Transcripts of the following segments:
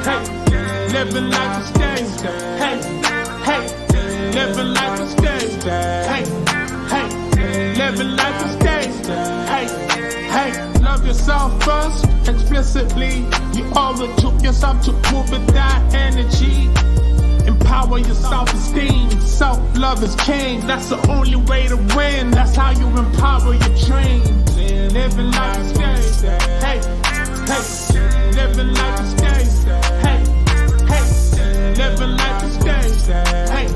Hey, living life is Stae. Hey, hey, living life is Stae. Hey, hey, living life is Stae. Hey, hey, love yourself first, explicitly. You owe it to yourself to move with that energy. Empower your self-esteem. Self-love is king. That's the only way to win. That's how you empower your dreams. Living life is Stae. Hey, hey, living life is Stae. Hey, hey, living life is Stae. Hey,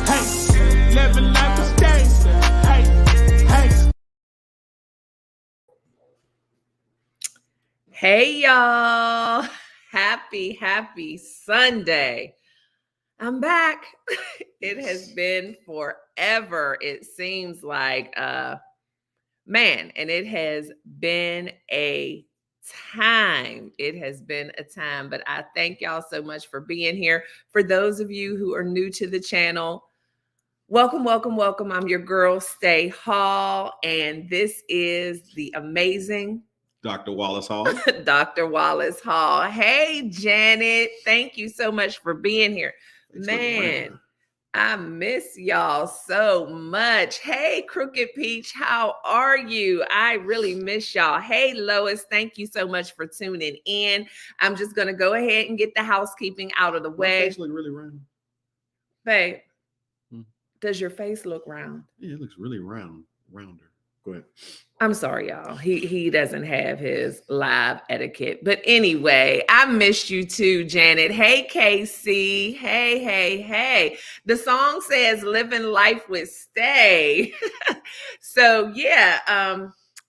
hey, living life is Stae. Hey, hey. Hey y'all, happy Sunday. I'm back. It has been forever. It seems like, man, and it has been a time. It has been a time, but I thank y'all so much for being here. For those of you who are new to the channel, welcome. I'm your girl, Stae Hall, and this is the amazing Dr. Wallace Hall. Dr. Wallace Hall. Hey, Janet. Thank you so much for being here. Man, I miss y'all so much. Hey, Crooked Peach, how are you? I really miss y'all. Hey, Lois, thank you so much for tuning in. I'm just going to go ahead and get the housekeeping out of the way. My face look really round. Babe, does your face look round? Yeah, it looks really rounder. Go ahead. I'm sorry, y'all. He doesn't have his live etiquette. But anyway, I missed you too, Janet. Hey, Casey. Hey. The song says living life with Stae. So yeah,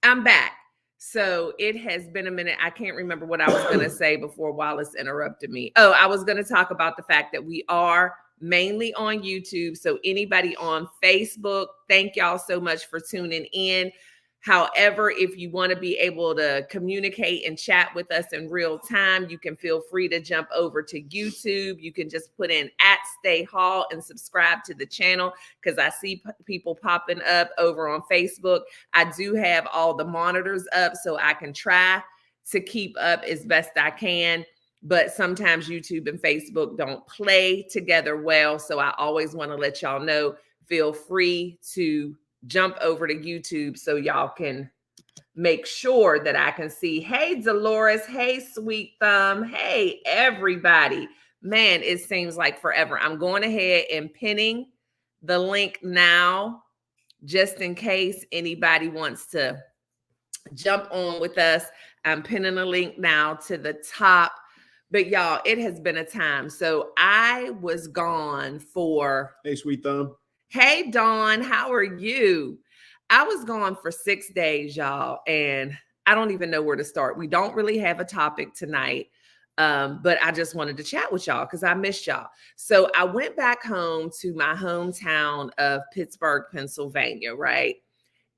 I'm back. So it has been a minute. I can't remember what I was going to say before Wallace interrupted me. Oh, I was going to talk about the fact that we are mainly on YouTube. So anybody on Facebook, thank y'all so much for tuning in. However, if you want to be able to communicate and chat with us in real time, you can feel free to jump over to YouTube. You can just put in @Stae Hall and subscribe to the channel, because I see people popping up over on Facebook. I do have all the monitors up so I can try to keep up as best I can. But sometimes YouTube and Facebook don't play together well. So I always want to let y'all know, feel free to jump over to YouTube so y'all can make sure that I can see. Hey, Dolores. Hey, Sweet Thumb. Hey, everybody. Man, it seems like forever. I'm going ahead and pinning the link now, just in case anybody wants to jump on with us. I'm pinning a link now to the top. But y'all, it has been a time. So I was gone for... Hey, Sweet Thumb. Hey, Dawn, how are you? I was gone for 6 days, y'all, and I don't even know where to start. We don't really have a topic tonight, but I just wanted to chat with y'all because I missed y'all. So I went back home to my hometown of Pittsburgh, Pennsylvania, right?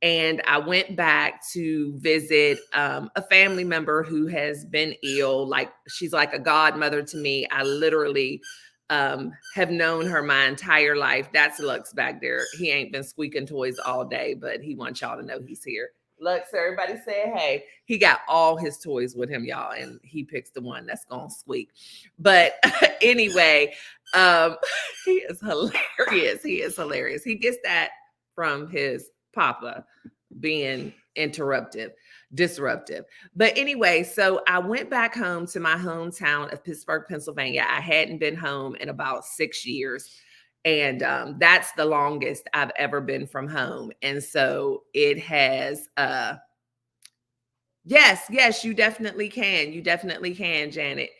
And I went back to visit a family member who has been ill. Like, she's like a godmother to me. I literally have known her my entire life. That's Lux back there. He ain't been squeaking toys all day, but he wants y'all to know he's here. Lux, everybody say hey. He got all his toys with him, y'all, and he picks the one that's gonna squeak. But anyway, he is hilarious. He is hilarious. He gets that from his papa being disruptive. But anyway, so I went back home to my hometown of Pittsburgh, Pennsylvania. I hadn't been home in about 6 years. And that's the longest I've ever been from home. And so it has, yes, you definitely can. You definitely can, Janet.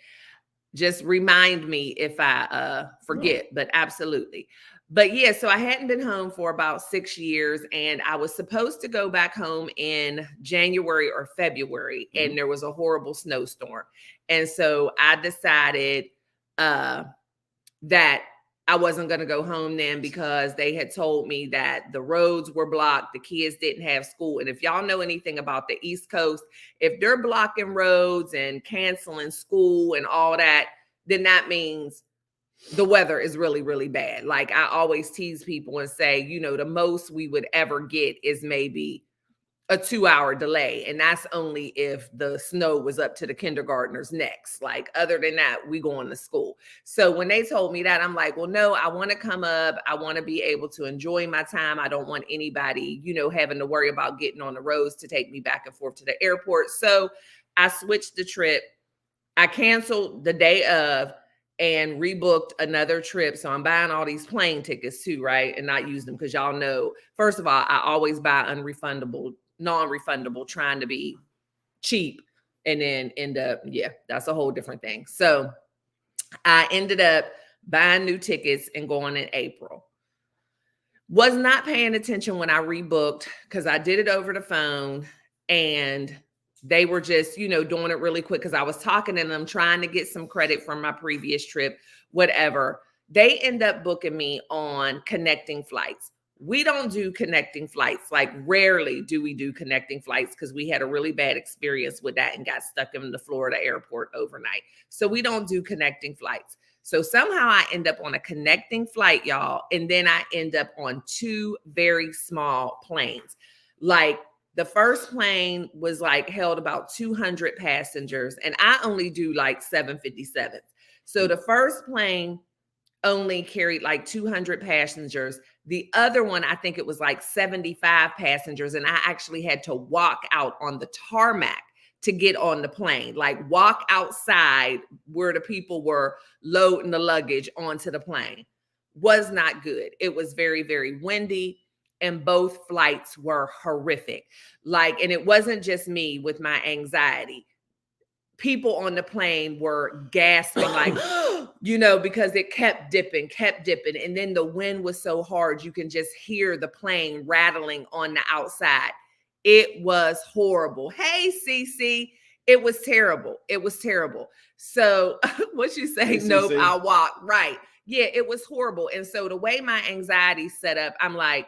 Just remind me if I forget, but absolutely. But yeah, so I hadn't been home for about 6 years, and I was supposed to go back home in January or February, and there was a horrible snowstorm. And so I decided that I wasn't going to go home then, because they had told me that the roads were blocked. The kids didn't have school. And if y'all know anything about the East Coast, if they're blocking roads and canceling school and all that, then that means the weather is really, really bad. Like, I always tease people and say, you know, the most we would ever get is maybe a 2-hour delay. And that's only if the snow was up to the kindergartners' necks. Like, other than that, we going to school. So when they told me that, I'm like, well, no, I want to come up. I want to be able to enjoy my time. I don't want anybody, having to worry about getting on the roads to take me back and forth to the airport. So I switched the trip. I canceled the day of and rebooked another trip. So I'm buying all these plane tickets too, right? And not use them because y'all know, first of all, I always buy non-refundable, trying to be cheap, and then end up, that's a whole different thing. So I ended up buying new tickets and going in April. Was not paying attention when I rebooked because I did it over the phone, and they were just, doing it really quick because I was talking to them, trying to get some credit from my previous trip, whatever. They end up booking me on connecting flights. We don't do connecting flights. Like, rarely do we do connecting flights because we had a really bad experience with that and got stuck in the Florida airport overnight. So we don't do connecting flights. So somehow I end up on a connecting flight, y'all. And then I end up on 2 very small planes. Like, the first plane was held about 200 passengers, and I only do 757s. So the first plane only carried 200 passengers. The other one, I think it was 75 passengers. And I actually had to walk out on the tarmac to get on the plane, walk outside where the people were loading the luggage onto the plane. Was not good. It was very, very windy, and both flights were horrific. And it wasn't just me with my anxiety. People on the plane were gasping, because it kept dipping. And then the wind was so hard, you can just hear the plane rattling on the outside. It was horrible. Hey, Cece, it was terrible. So what you say? Hey, nope, CC. I'll walk. Right. Yeah, it was horrible. And so the way my anxiety set up, I'm like,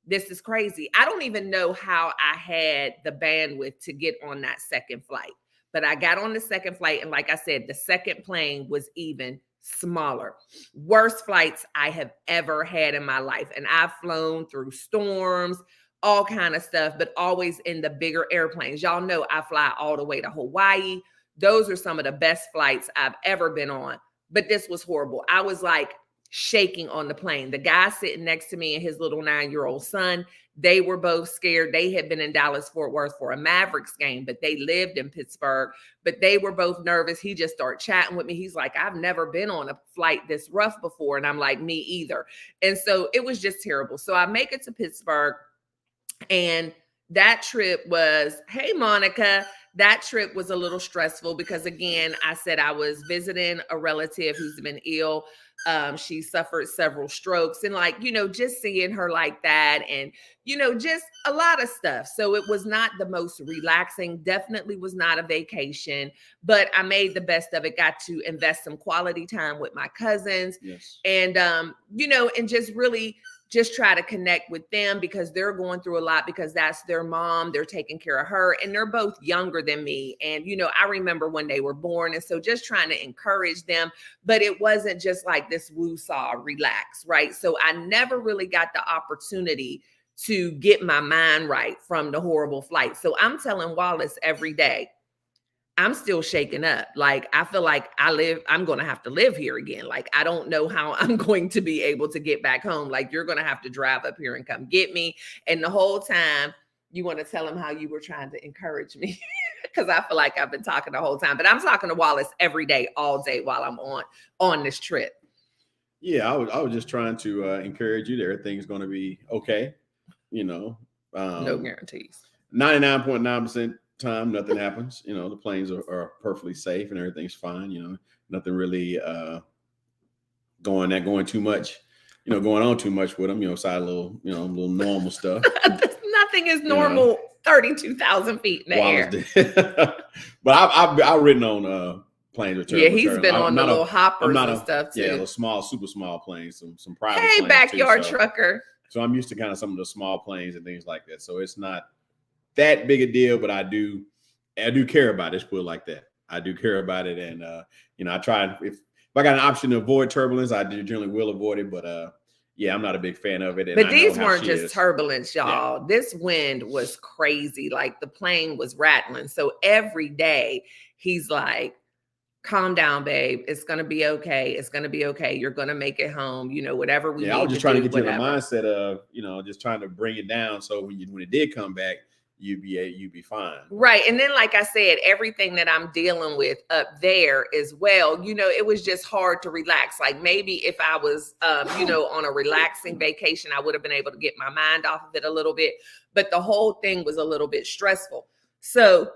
this is crazy. I don't even know how I had the bandwidth to get on that second flight. But I got on the second flight, and like I said, the second plane was even smaller. Worst flights I have ever had in my life. And I've flown through storms, all kind of stuff, but always in the bigger airplanes. Y'all know I fly all the way to Hawaii. Those are some of the best flights I've ever been on. But this was horrible. I was shaking on the plane. The guy sitting next to me and his little 9-year-old son, they were both scared. They had been in Dallas-Fort Worth for a Mavericks game, but they lived in Pittsburgh. But they were both nervous. He just started chatting with me. He's like, I've never been on a flight this rough before. And I'm like, me either. And so it was just terrible. So I make it to Pittsburgh, and that trip was, hey, Monica, that trip was a little stressful because, again, I said I was visiting a relative who's been ill. She suffered several strokes, and just seeing her like that, and, just a lot of stuff. So it was not the most relaxing, definitely was not a vacation, but I made the best of it, got to invest some quality time with my cousins. Yes. And, and just really just try to connect with them because they're going through a lot, because that's their mom. They're taking care of her, and they're both younger than me. And, I remember when they were born. And so just trying to encourage them, but it wasn't just this woo-saw relax, right? So I never really got the opportunity to get my mind right from the horrible flight. So I'm telling Wallace every day, I'm still shaken up. I feel like I'm going to have to live here again. I don't know how I'm going to be able to get back home. You're going to have to drive up here and come get me. And the whole time you want to tell him how you were trying to encourage me because I feel like I've been talking the whole time, but I'm talking to Wallace every day, all day while I'm on this trip. Yeah, I was just trying to encourage you that everything's going to be okay. No guarantees. 99.9% time, nothing happens. The planes are perfectly safe and everything's fine. Nothing really going too much, going on too much with them. Aside a little normal stuff. Nothing is normal. 32,000 feet in the air. But I've ridden on planes with yeah, he's been on the little hoppers and stuff too. Yeah, the small, super small planes, some private. Hey, planes backyard too, so. trucker. So I'm used to kind of some of the small planes and things like that. So it's not that big a deal, but I do care about it. Let's put it like that. I do care about it, and I try if I got an option to avoid turbulence, I generally will avoid it. But yeah, I'm not a big fan of it. And But I know these how weren't she just is. turbulence, Yeah. y'all. This wind was crazy. Like the plane was rattling. So every day he's like, calm down, babe. It's going to be okay. It's going to be okay. You're going to make it home. You know, whatever we Yeah, I need was just to trying do, to get you in whatever. the mindset of, just trying to bring it down. So when it did come back, you'd be fine. Right. And then, like I said, everything that I'm dealing with up there as well, it was just hard to relax. Like maybe if I was, on a relaxing vacation, I would have been able to get my mind off of it a little bit. But the whole thing was a little bit stressful. So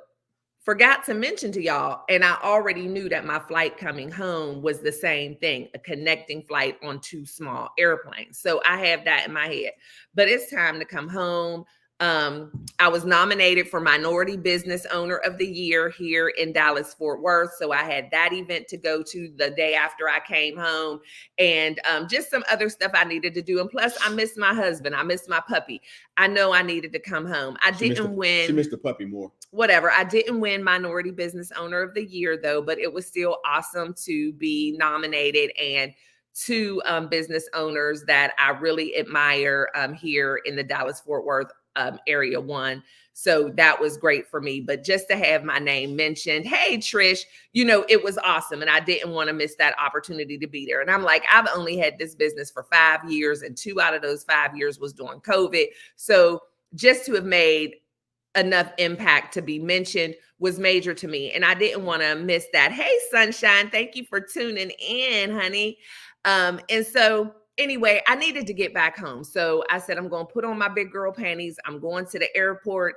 forgot to mention to y'all, and I already knew that my flight coming home was the same thing, a connecting flight on 2 small airplanes. So I have that in my head. But it's time to come home. I was nominated for Minority Business Owner of the Year here in Dallas, Fort Worth. So I had that event to go to the day after I came home, and just some other stuff I needed to do. And plus, I missed my husband. I missed my puppy. I know I needed to come home. She missed the puppy more. Whatever. I didn't win Minority Business Owner of the Year, though, but it was still awesome to be nominated, and 2 business owners that I really admire here in the Dallas-Fort Worth area won. So that was great for me. But just to have my name mentioned, hey, Trish, it was awesome. And I didn't want to miss that opportunity to be there. And I'm like, I've only had this business for 5 years, and 2 out of those 5 years was during COVID. So just to have made enough impact to be mentioned was major to me. And I didn't want to miss that. Hey, Sunshine, thank you for tuning in, honey. And so anyway, I needed to get back home. So I said, I'm going to put on my big girl panties. I'm going to the airport.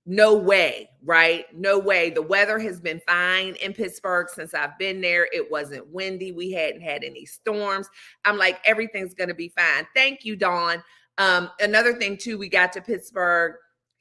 No way, right? No way. The weather has been fine in Pittsburgh since I've been there. It wasn't windy. We hadn't had any storms. I'm like, everything's going to be fine. Thank you, Dawn. Another thing too, we got to Pittsburgh,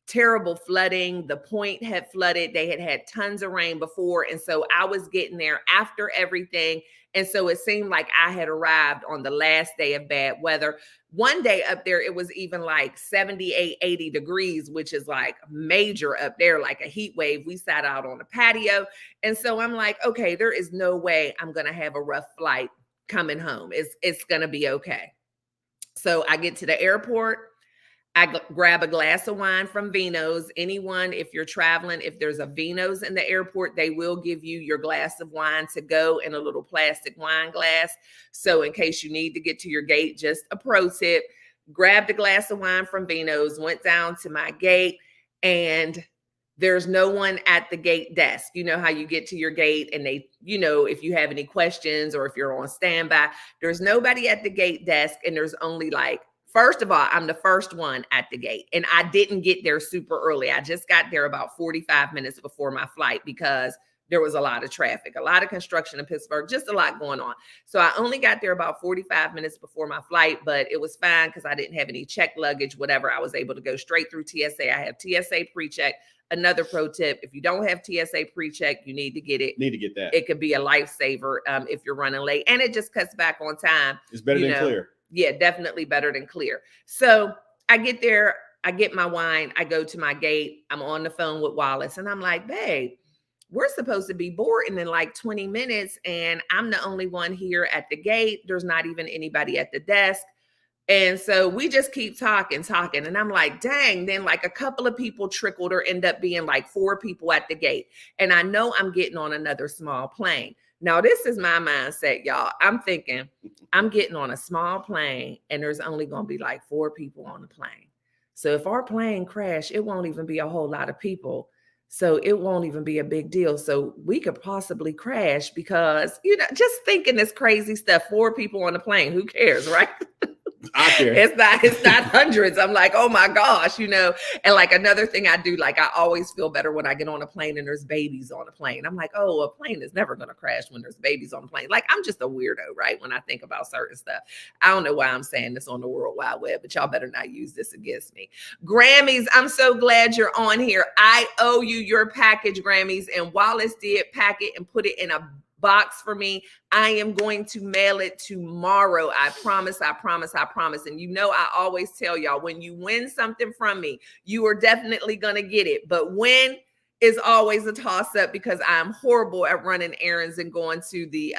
terrible flooding. The Point had flooded. They had had tons of rain before. And so I was getting there after everything. And so it seemed like I had arrived on the last day of bad weather. One day up there, it was even like 78, 80 degrees, which is like major up there, like a heat wave. We sat out on the patio. And so I'm like, okay, there is no way I'm going to have a rough flight coming home. It's going to be okay. So I get to the airport. I grab a glass of wine from Vino's. Anyone, if you're traveling, if there's a Vino's in the airport, they will give you your glass of wine to go in a little plastic wine glass. So in case you need to get to your gate, just a pro tip, grabbed a glass of wine from Vino's, went down to my gate, and there's no one at the gate desk. You know how you get to your gate and they, if you have any questions or if you're on standby, there's nobody at the gate desk, and there's only like, first of all, I'm the first one at the gate, and I didn't get there super early. I just got there about 45 minutes before my flight because there was a lot of traffic, a lot of construction in Pittsburgh, just a lot going on. So I only got there about 45 minutes before my flight, but it was fine because I didn't have any checked luggage, whatever. I was able to go straight through TSA. I have TSA pre-check. Another pro tip, if you don't have TSA pre-check, you need to get it. Need to get that. It could be a lifesaver if you're running late, and it just cuts back on time. It's better than clear. Yeah, definitely better than clear. So I get there, I get my wine, I go to my gate, I'm on the phone with Wallace, and I'm like, babe, we're supposed to be boarding in like 20 minutes, and I'm the only one here at the gate. There's not even anybody at the desk. And so we just keep talking. And I'm like, dang, then like a couple of people trickled or end up being like 4 people at the gate. And I know I'm getting on another small plane. Now, this is my mindset, y'all. I'm thinking I'm getting on a small plane and there's only going to be like 4 people on the plane. So if our plane crash, it won't even be a whole lot of people. So it won't even be a big deal. So we could possibly crash because, just thinking this crazy stuff, 4 people on the plane, who cares, right? I care. It's not hundreds. I'm like, oh my gosh, And like another thing I do, like I always feel better when I get on a plane and there's babies on a plane. I'm like, oh, a plane is never going to crash when there's babies on the plane. Like I'm just a weirdo, right? When I think about certain stuff. I don't know why I'm saying this on the World Wide Web, but y'all better not use this against me. Grammys, I'm so glad you're on here. I owe you your package, Grammys. And Wallace did pack it and put it in a box for me. I am going to mail it tomorrow. I promise. And I always tell y'all, when you win something from me, you are definitely going to get it. But when is always a toss up because I'm horrible at running errands and going to the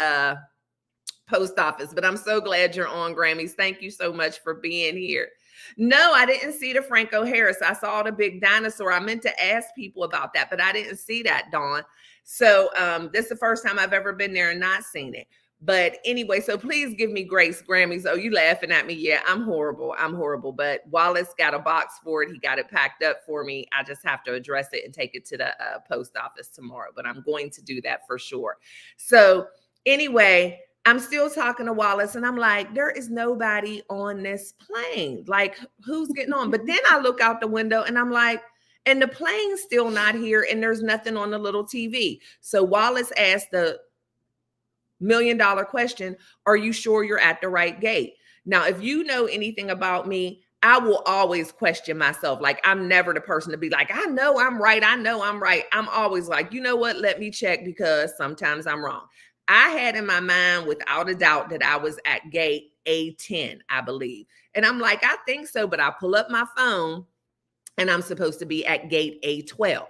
post office, but I'm so glad you're on, Grammys. Thank you so much for being here. No, I didn't see the Franco Harris. I saw the big dinosaur. I meant to ask people about that, but I didn't see that, Dawn. So this is the first time I've ever been there and not seen it. But anyway, so please give me grace, Grammys. Oh, you laughing at me? Yeah, I'm horrible. I'm horrible. But Wallace got a box for it. He got it packed up for me. I just have to address it and take it to the post office tomorrow. But I'm going to do that for sure. So anyway, I'm still talking to Wallace and I'm like, there is nobody on this plane. Like, who's getting on? But then I look out the window and I'm like, and the plane's still not here and there's nothing on the little TV. So Wallace asked the $1 million question, are you sure you're at the right gate? Now, if you know anything about me, I will always question myself. Like, I'm never the person to be like, I know I'm right. I know I'm right. I'm always like, you know what? Let me check because sometimes I'm wrong. I had in my mind without a doubt that I was at gate A10, I believe. And I'm like, I think so, but I pull up my phone and I'm supposed to be at gate A12.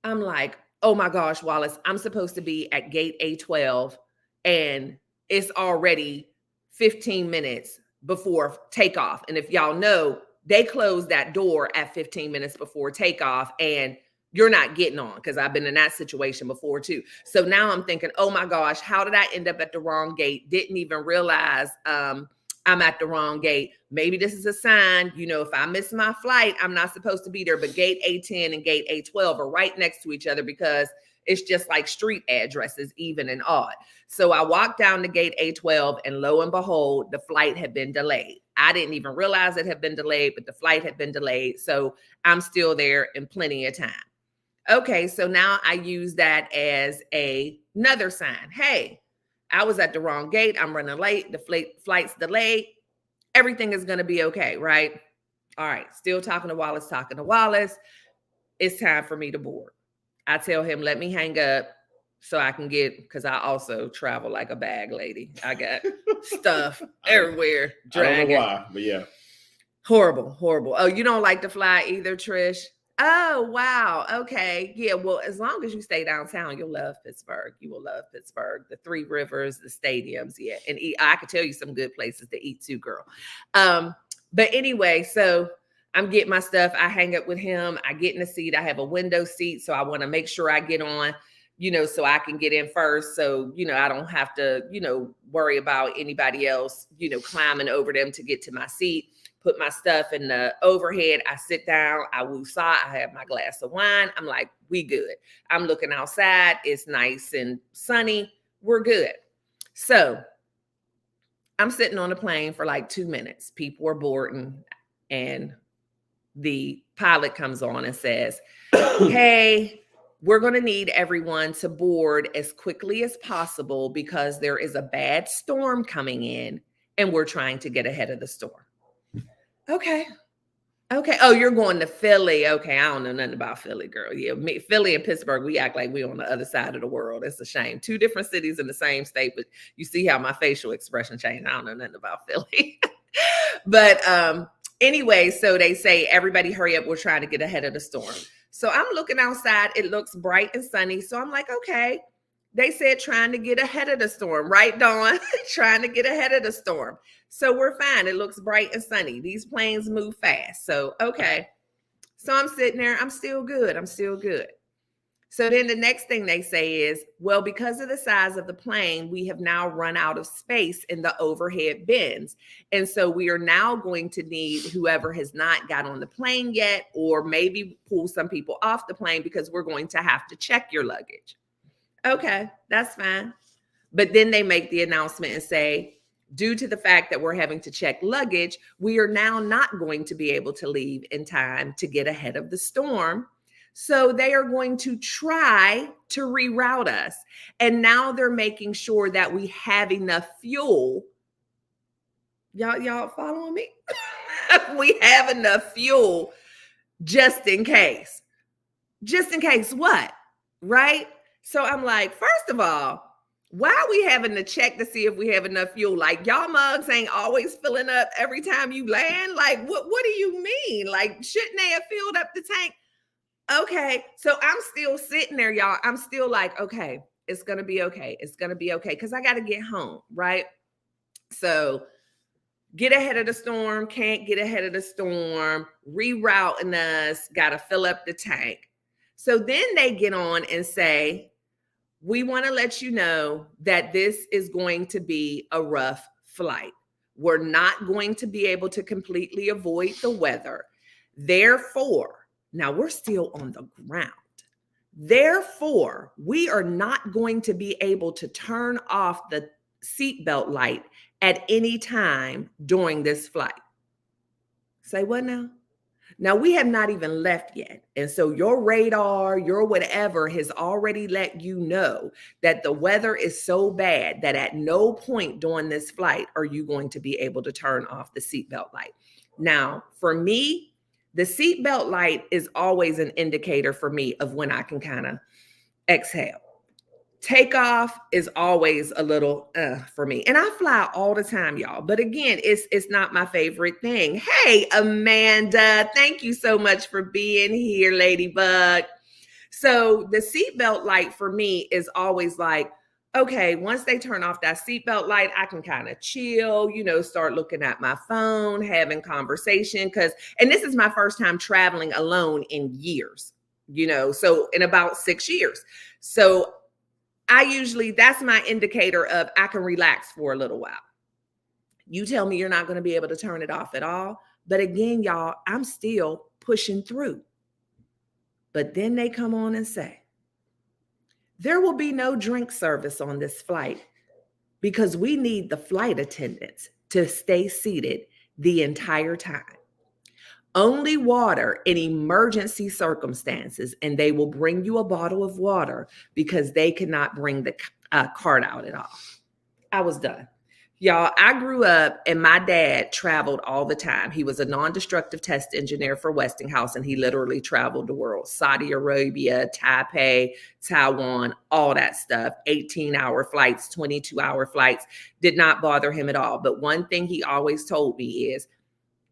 I'm like, oh my gosh, Wallace, I'm supposed to be at gate A12 and it's already 15 minutes before takeoff. And if y'all know, they close that door at 15 minutes before takeoff and you're not getting on, because I've been in that situation before too. So now I'm thinking, oh my gosh, how did I end up at the wrong gate? Didn't even realize I'm at the wrong gate. Maybe this is a sign, you know, if I miss my flight, I'm not supposed to be there. But gate A10 and gate A12 are right next to each other because it's just like street addresses, even and odd. So I walked down to gate A12 and lo and behold, the flight had been delayed. I didn't even realize it had been delayed, but the flight had been delayed. So I'm still there in plenty of time. Okay, so now I use that as another sign. Hey, I was at the wrong gate. I'm running late. The flight's delayed. Everything is going to be okay, right? All right, still talking to Wallace. It's time for me to board. I tell him, let me hang up so I can get, because I also travel like a bag lady. I got stuff everywhere. Dragging. I don't know why, but yeah. Horrible. Oh, you don't like to fly either, Trish? Oh, wow. Okay. Yeah. Well, as long as you stay downtown, you'll love Pittsburgh. You will love Pittsburgh. The Three Rivers, the stadiums. Yeah. And I could tell you some good places to eat too, girl. But anyway, so I'm getting my stuff. I hang up with him. I get in the seat. I have a window seat. So I want to make sure I get on, you know, so I can get in first. So, you know, I don't have to, you know, worry about anybody else, you know, climbing over them to get to my seat. Put my stuff in the overhead. I sit down. I woosah. I have my glass of wine. I'm like, we good. I'm looking outside. It's nice and sunny. We're good. So I'm sitting on the plane for like 2 minutes. People are boarding and the pilot comes on and says, hey, we're going to need everyone to board as quickly as possible because there is a bad storm coming in and we're trying to get ahead of the storm. Okay. Oh, you're going to Philly. Okay. I don't know nothing about Philly, girl. Yeah. Philly and Pittsburgh, we act like we're on the other side of the world. It's a shame. 2 different cities in the same state, but you see how my facial expression changed. I don't know nothing about Philly. But anyway, so they say, everybody hurry up. We're trying to get ahead of the storm. So I'm looking outside. It looks bright and sunny. So I'm like, okay. They said trying to get ahead of the storm, right, Dawn? Trying to get ahead of the storm. So we're fine. It looks bright and sunny. These planes move fast. So, okay. So I'm sitting there. I'm still good. So then the next thing they say is, well, because of the size of the plane, we have now run out of space in the overhead bins. And so we are now going to need whoever has not got on the plane yet, or maybe pull some people off the plane because we're going to have to check your luggage. Okay, that's fine. But then they make the announcement and say, due to the fact that we're having to check luggage, we are now not going to be able to leave in time to get ahead of the storm. So they are going to try to reroute us. And now they're making sure that we have enough fuel. Y'all following me? We have enough fuel just in case. Just in case what? Right? So I'm like, first of all, why are we having to check to see if we have enough fuel? Like, y'all mugs ain't always filling up every time you land. Like, what do you mean? Like, shouldn't they have filled up the tank? Okay. So I'm still sitting there, y'all. I'm still like, okay, It's going to be okay. It's going to be okay. Because I got to get home, right? So get ahead of the storm, can't get ahead of the storm, rerouting us, got to fill up the tank. So then they get on and say, we want to let you know that this is going to be a rough flight. We're not going to be able to completely avoid the weather. Therefore, now we're still on the ground. Therefore, we are not going to be able to turn off the seatbelt light at any time during this flight. Say what now? Now, we have not even left yet. And so your radar, your whatever has already let you know that the weather is so bad that at no point during this flight are you going to be able to turn off the seatbelt light. Now, for me, the seatbelt light is always an indicator for me of when I can kind of exhale. Takeoff is always a little for me. And I fly all the time, y'all. But again, it's not my favorite thing. Hey, Amanda, thank you so much for being here, Ladybug. So the seatbelt light for me is always like, okay, once they turn off that seatbelt light, I can kind of chill, start looking at my phone, having conversation. And this is my first time traveling alone in years, so in about 6 years. So that's my indicator of I can relax for a little while. You tell me you're not going to be able to turn it off at all. But again, y'all, I'm still pushing through. But then they come on and say, there will be no drink service on this flight because we need the flight attendants to stay seated the entire time. Only water in emergency circumstances, and they will bring you a bottle of water because they cannot bring the cart out at all. I was done. Y'all, I grew up and my dad traveled all the time. He was a non-destructive test engineer for Westinghouse, and he literally traveled the world. Saudi Arabia, Taipei, Taiwan, all that stuff. 18-hour flights, 22-hour flights. Did not bother him at all. But one thing he always told me is,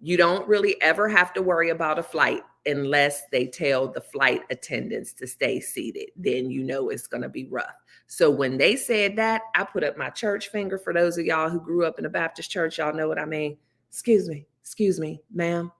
you don't really ever have to worry about a flight unless they tell the flight attendants to stay seated. Then it's going to be rough. So when they said that, I put up my church finger. For those of y'all who grew up in a Baptist church, y'all know what I mean. Excuse me, ma'am.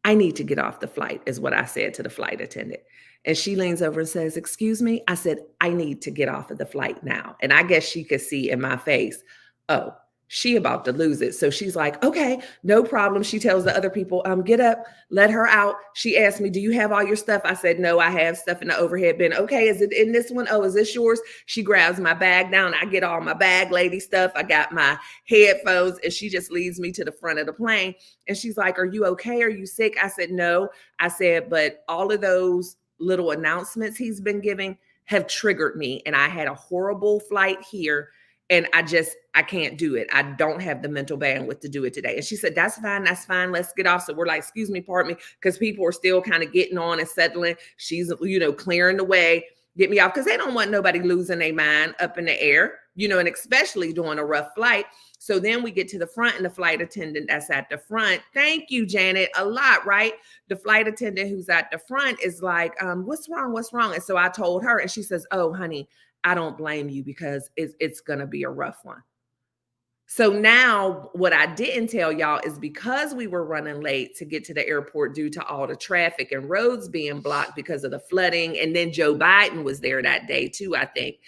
I need to get off the flight is what I said to the flight attendant. And she leans over and says, excuse me. I said, I need to get off of the flight now. And I guess she could see in my face, oh, she about to lose it. So she's like, okay, no problem. She tells the other people, get up, let her out. She asked me, do you have all your stuff? I said, no, I have stuff in the overhead bin. Okay, is it in this one? Oh, is this yours? She grabs my bag down. I get all my bag lady stuff. I got my headphones, and she just leads me to the front of the plane. And she's like, are you okay? Are you sick? I said, no. I said, but all of those little announcements he's been giving have triggered me. And I had a horrible flight here. And I can't do it. I don't have the mental bandwidth to do it today. And she said, that's fine. Let's get off. So we're like, excuse me, pardon me. Because people are still kind of getting on and settling. She's, clearing the way, get me off. Because they don't want nobody losing their mind up in the air, and especially during a rough flight. So then we get to the front, and the flight attendant that's at the front. Thank you, Janet, a lot, right? The flight attendant who's at the front is like, what's wrong? And so I told her, and she says, oh, honey, I don't blame you because it's going to be a rough one. So now what I didn't tell y'all is because we were running late to get to the airport due to all the traffic and roads being blocked because of the flooding. And then Joe Biden was there that day too, I think.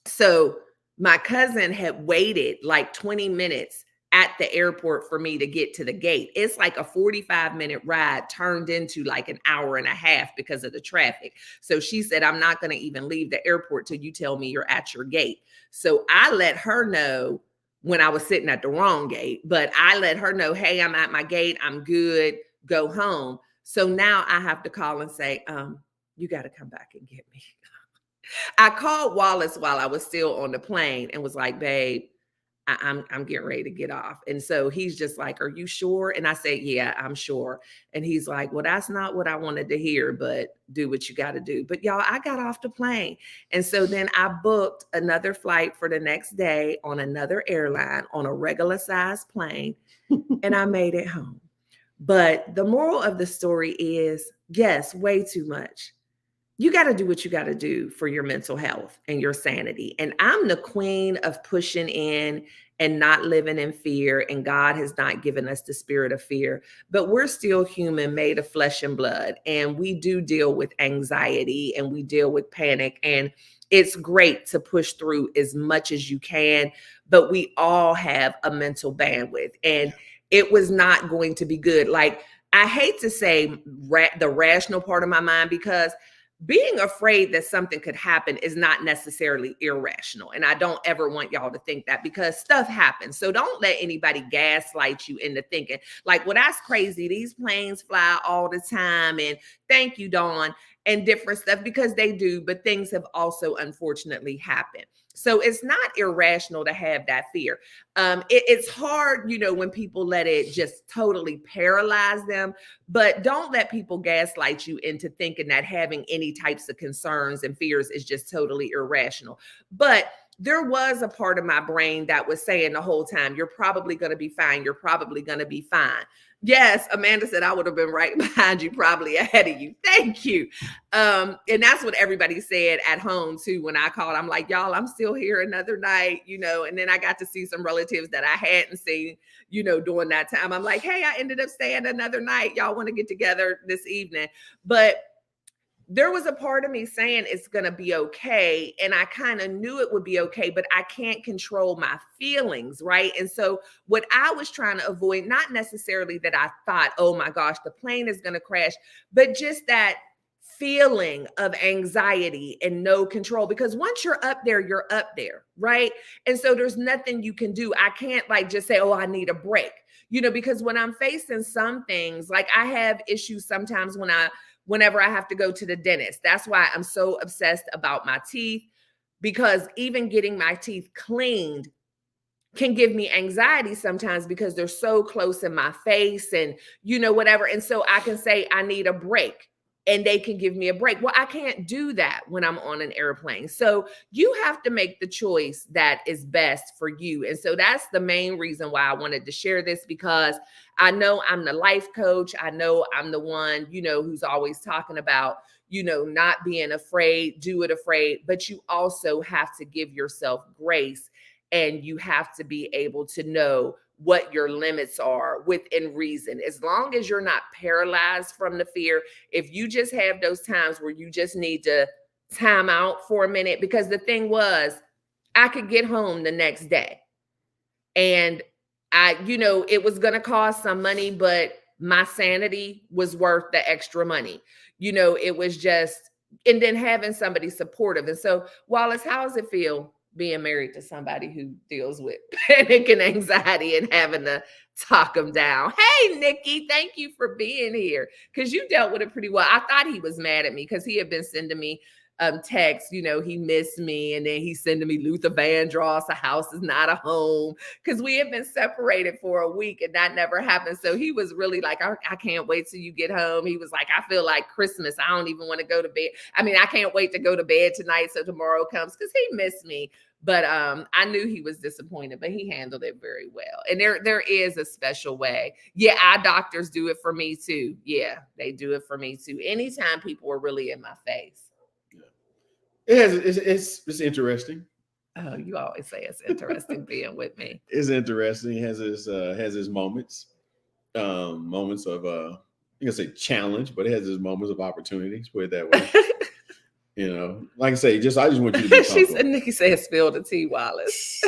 So my cousin had waited like 20 minutes at the airport for me to get to the gate. It's like a 45-minute ride turned into like an hour and a half because of the traffic. So she said, I'm not going to even leave the airport till you tell me you're at your gate. So I let her know when I was sitting at the wrong gate, but I let her know, hey, I'm at my gate. I'm good. Go home. So now I have to call and say, you got to come back and get me. I called Wallace while I was still on the plane and was like, babe, I'm getting ready to get off. And so he's just like, are you sure? And I said, yeah, I'm sure. And he's like, well, that's not what I wanted to hear, but do what you got to do. But y'all, I got off the plane. And so then I booked another flight for the next day on another airline on a regular size plane. And I made it home. But the moral of the story is, yes, way too much. you got to do what you got to do for your mental health and your sanity. And I'm the queen of pushing in and not living in fear. And God has not given us the spirit of fear, but we're still human, made of flesh and blood. And we do deal with anxiety and we deal with panic. And it's great to push through as much as you can, but we all have a mental bandwidth. And it was not going to be good. Like, I hate to say the rational part of my mind, because being afraid that something could happen is not necessarily irrational. And I don't ever want y'all to think that, because stuff happens. So don't let anybody gaslight you into thinking like, well, that's crazy. These planes fly all the time. And thank you, Dawn, and different stuff, because they do. But things have also unfortunately happened. So it's not irrational to have that fear. It's hard, when people let it just totally paralyze them, but don't let people gaslight you into thinking that having any types of concerns and fears is just totally irrational. But there was a part of my brain that was saying the whole time, you're probably going to be fine. You're probably going to be fine. Yes, Amanda said I would have been right behind you, probably ahead of you. Thank you. And that's what everybody said at home too. When I called, I'm like, y'all, I'm still here another night, and then I got to see some relatives that I hadn't seen, during that time. I'm like, hey, I ended up staying another night. Y'all want to get together this evening? But there was a part of me saying it's going to be okay. And I kind of knew it would be okay, but I can't control my feelings, right? And so what I was trying to avoid, not necessarily that I thought, oh my gosh, the plane is going to crash, but just that feeling of anxiety and no control. Because once you're up there, right? And so there's nothing you can do. I can't like just say, oh, I need a break, because when I'm facing some things, like I have issues sometimes whenever I have to go to the dentist. That's why I'm so obsessed about my teeth, because even getting my teeth cleaned can give me anxiety sometimes because they're so close in my face and, whatever. And so I can say I need a break and they can give me a break. Well, I can't do that when I'm on an airplane. So you have to make the choice that is best for you. And so that's the main reason why I wanted to share this, because I know I'm the life coach. I know I'm the one, who's always talking about, not being afraid, do it afraid, but you also have to give yourself grace, and you have to be able to know what your limits are within reason. As long as you're not paralyzed from the fear, if you just have those times where you just need to time out for a minute, because the thing was, I could get home the next day and it was going to cost some money, but my sanity was worth the extra money. It was just, and then having somebody supportive. And so, Wallace, how does it feel being married to somebody who deals with panic and anxiety and having to talk them down? Hey, Nikki, thank you for being here, because you dealt with it pretty well. I thought he was mad at me because he had been sending me texts, he missed me, and then he's sending me Luther Vandross, a house is not a home, because we had been separated for a week and that never happened. So he was really like, I can't wait till you get home. He was like, I feel like Christmas. I don't even want to go to bed. I can't wait to go to bed tonight so tomorrow comes, because he missed me. But I knew he was disappointed, but he handled it very well. And there is a special way. Yeah, eye doctors do it for me too. Yeah, they do it for me too. Anytime people are really in my face. It's interesting. Oh, you always say it's interesting being with me. It's interesting. It has his moments, moments of you can say challenge, but it has its moments of opportunities. Put it that way. Like I say, I just want you to be comfortable. She said, Nikki said, spill the tea, Wallace.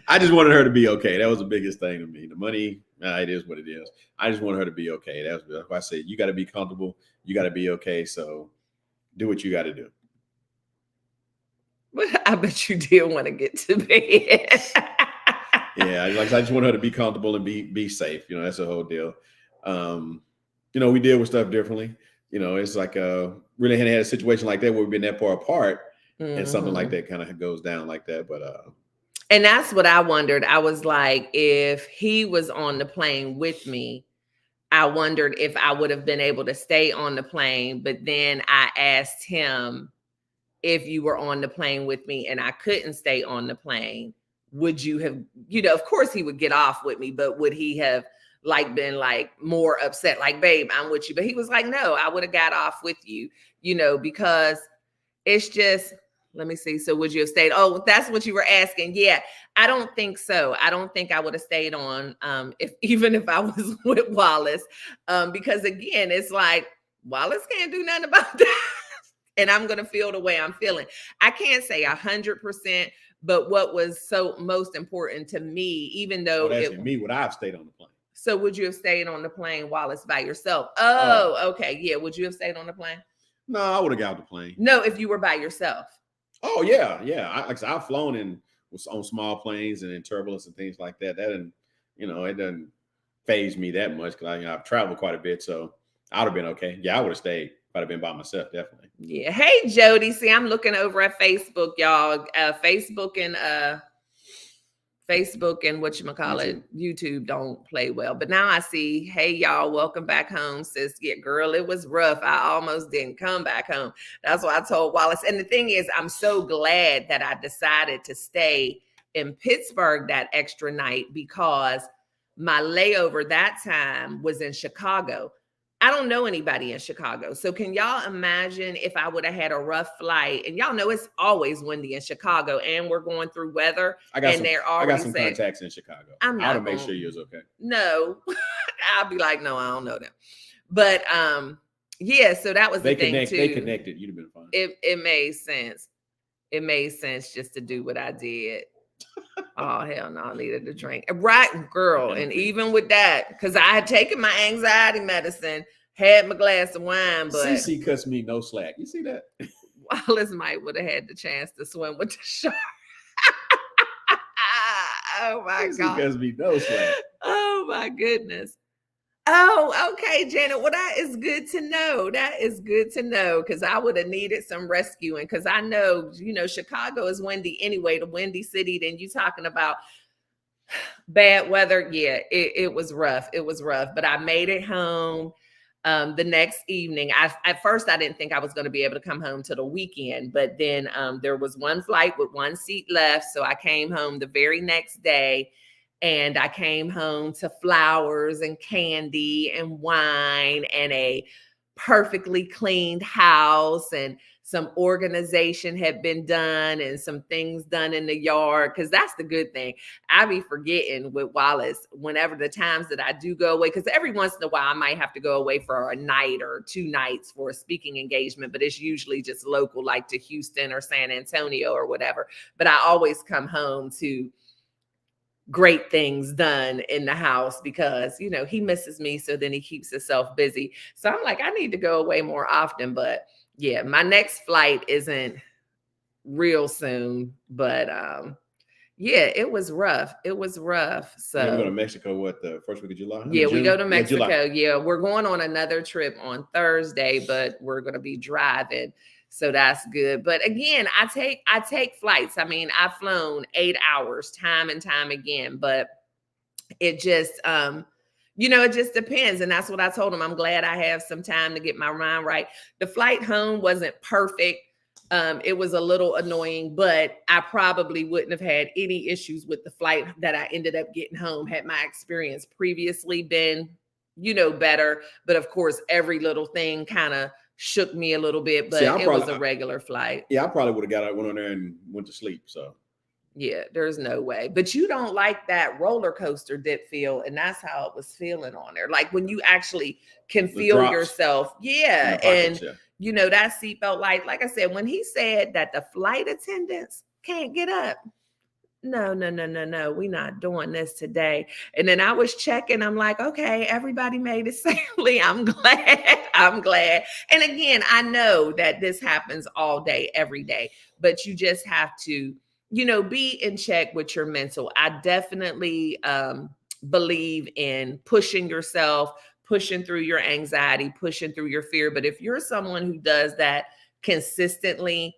I just wanted her to be okay. That was the biggest thing to me. The money, it is what it is. I just wanted her to be okay. That's why I said, you got to be comfortable. You got to be okay. So do what you got to do. I bet you did want to get to bed. Yeah, I just want her to be comfortable and be safe. That's the whole deal. We deal with stuff differently. It's like really hadn't had a situation like that where we've been that far apart, and something like that kind of goes down like that. But and that's what I wondered. I was like, if he was on the plane with me, I wondered if I would have been able to stay on the plane. But then I asked him, if you were on the plane with me and I couldn't stay on the plane, would you have, of course he would get off with me, but would he have like been like more upset, like, babe, I'm with you. But he was like, no, I would have got off with you, because it's just, let me see. So would you have stayed? Oh, that's what you were asking. Yeah, I don't think so. I don't think I would have stayed on even if I was with Wallace. Because again, it's like Wallace can't do nothing about that. And I'm going to feel the way I'm feeling. I can't say 100%, but what was so most important to me, even though me, would I have stayed on the plane? So would you have stayed on the plane, Wallace, by yourself? Oh, okay. Yeah. Would you have stayed on the plane? No, I would have got off the plane. No, if you were by yourself. Oh, yeah. Like I said, I've flown on small planes and in turbulence and things like that. That didn't, it doesn't phase me that much because I've traveled quite a bit. So I would have been okay. Yeah, I would have stayed. I'd have been by myself, definitely. Yeah. Hey, Jody. See, I'm looking over at Facebook, y'all. Facebook and whatchamacallit, YouTube don't play well. But now I see, hey, y'all, welcome back home, sis. Yeah, girl, it was rough. I almost didn't come back home. That's what I told Wallace. And the thing is, I'm so glad that I decided to stay in Pittsburgh that extra night because my layover that time was in Chicago. I don't know anybody in Chicago. So can y'all imagine if I would have had a rough flight? And y'all know it's always windy in Chicago and we're going through weather. I got some contacts in Chicago. I'm not I would make sure you was okay. No, I'll be like, no, I don't know them. But yeah, so that was the thing too. They connected. You'd have been fine. It made sense. It made sense just to do what I did. Oh, hell no, I needed a drink. Right, girl. And even with that, because I had taken my anxiety medicine, had my glass of wine, but CC cuts me no slack. You see that? Wallace might would have had the chance to swim with the shark. Oh my God. CC cuts me no slack. Oh my goodness. Oh, okay, Janet. Well, that is good to know. That is good to know because I would have needed some rescuing because I know, Chicago is windy anyway, the windy city. Then you talking about bad weather. Yeah, it was rough. It was rough, but I made it home the next evening. At first, I didn't think I was going to be able to come home till the weekend, but then there was one flight with one seat left. So I came home the very next day. And I came home to flowers and candy and wine and a perfectly cleaned house and some organization had been done and some things done in the yard. Because that's the good thing. I be forgetting with Wallace whenever the times that I do go away, because every once in a while I might have to go away for a night or 2 nights for a speaking engagement, but it's usually just local, like to Houston or San Antonio or whatever. But I always come home to great things done in the house because, he misses me. So then he keeps himself busy. So I'm like, I need to go away more often. But yeah, my next flight isn't real soon. But yeah, it was rough. It was rough. So we go to Mexico, the first week of July? Yeah, we go to Mexico. Yeah, we're going on another trip on Thursday, but we're going to be driving. So that's good. But again, I take flights. I mean, I've flown 8 hours time and time again, but it just, it just depends. And that's what I told him. I'm glad I have some time to get my mind right. The flight home wasn't perfect. It was a little annoying, but I probably wouldn't have had any issues with the flight that I ended up getting home had my experience previously been, better. But of course, every little thing kind of shook me a little bit, but it was a regular flight. Yeah, I probably would have went on there and went to sleep. So yeah, there's no way. But you don't like that roller coaster dip feel, and that's how it was feeling on there. Like when you actually can feel yourself. Yeah. And that seatbelt light. Like I said, when he said that the flight attendants can't get up. No, we're not doing this today. And then I was checking. I'm like, okay, everybody made it safely. I'm glad. And again, I know that this happens all day, every day, but you just have to, be in check with your mental. I definitely believe in pushing yourself, pushing through your anxiety, pushing through your fear. But if you're someone who does that consistently,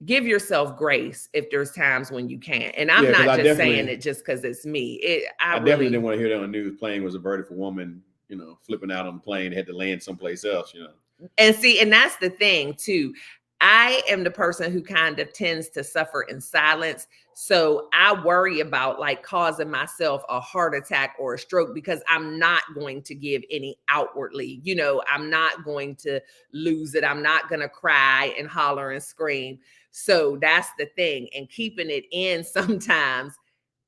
give yourself grace if there's times when you can't. And I'm not just saying it just because it's me. I definitely didn't want to hear that on the news. Plane was averted for woman, flipping out on the plane, had to land someplace else, And see, and that's the thing too. I am the person who kind of tends to suffer in silence. So I worry about like causing myself a heart attack or a stroke because I'm not going to give any outwardly. I'm not going to lose it. I'm not going to cry and holler and scream. So that's the thing. And keeping it in sometimes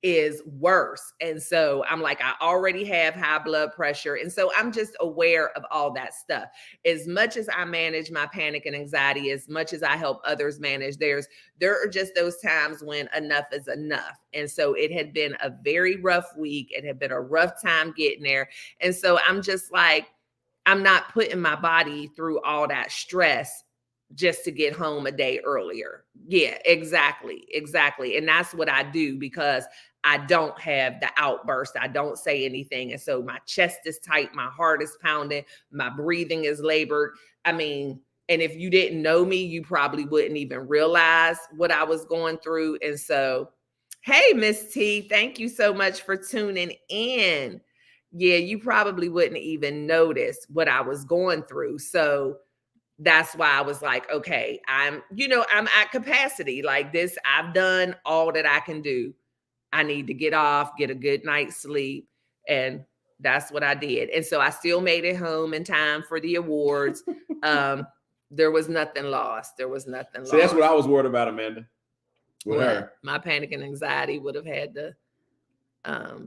is worse. And so I'm like, I already have high blood pressure. And so I'm just aware of all that stuff. As much as I manage my panic and anxiety, as much as I help others manage theirs, there are just those times when enough is enough. And so it had been a very rough week. It had been a rough time getting there. And so I'm just like, I'm not putting my body through all that stress just to get home a day earlier. Yeah, exactly. And that's what I do because I don't have the outburst. I don't say anything. And so my chest is tight. My heart is pounding. My breathing is labored. I mean, and if you didn't know me, you probably wouldn't even realize what I was going through. And so, hey, Miss T, thank you so much for tuning in. Yeah, you probably wouldn't even notice what I was going through. So that's why I was like, okay, I'm at capacity. Like this, I've done all that I can do. I need to get off, get a good night's sleep. And that's what I did. And so I still made it home in time for the awards. There was nothing lost. See, that's what I was worried about, Amanda. With her. My panic and anxiety would have had the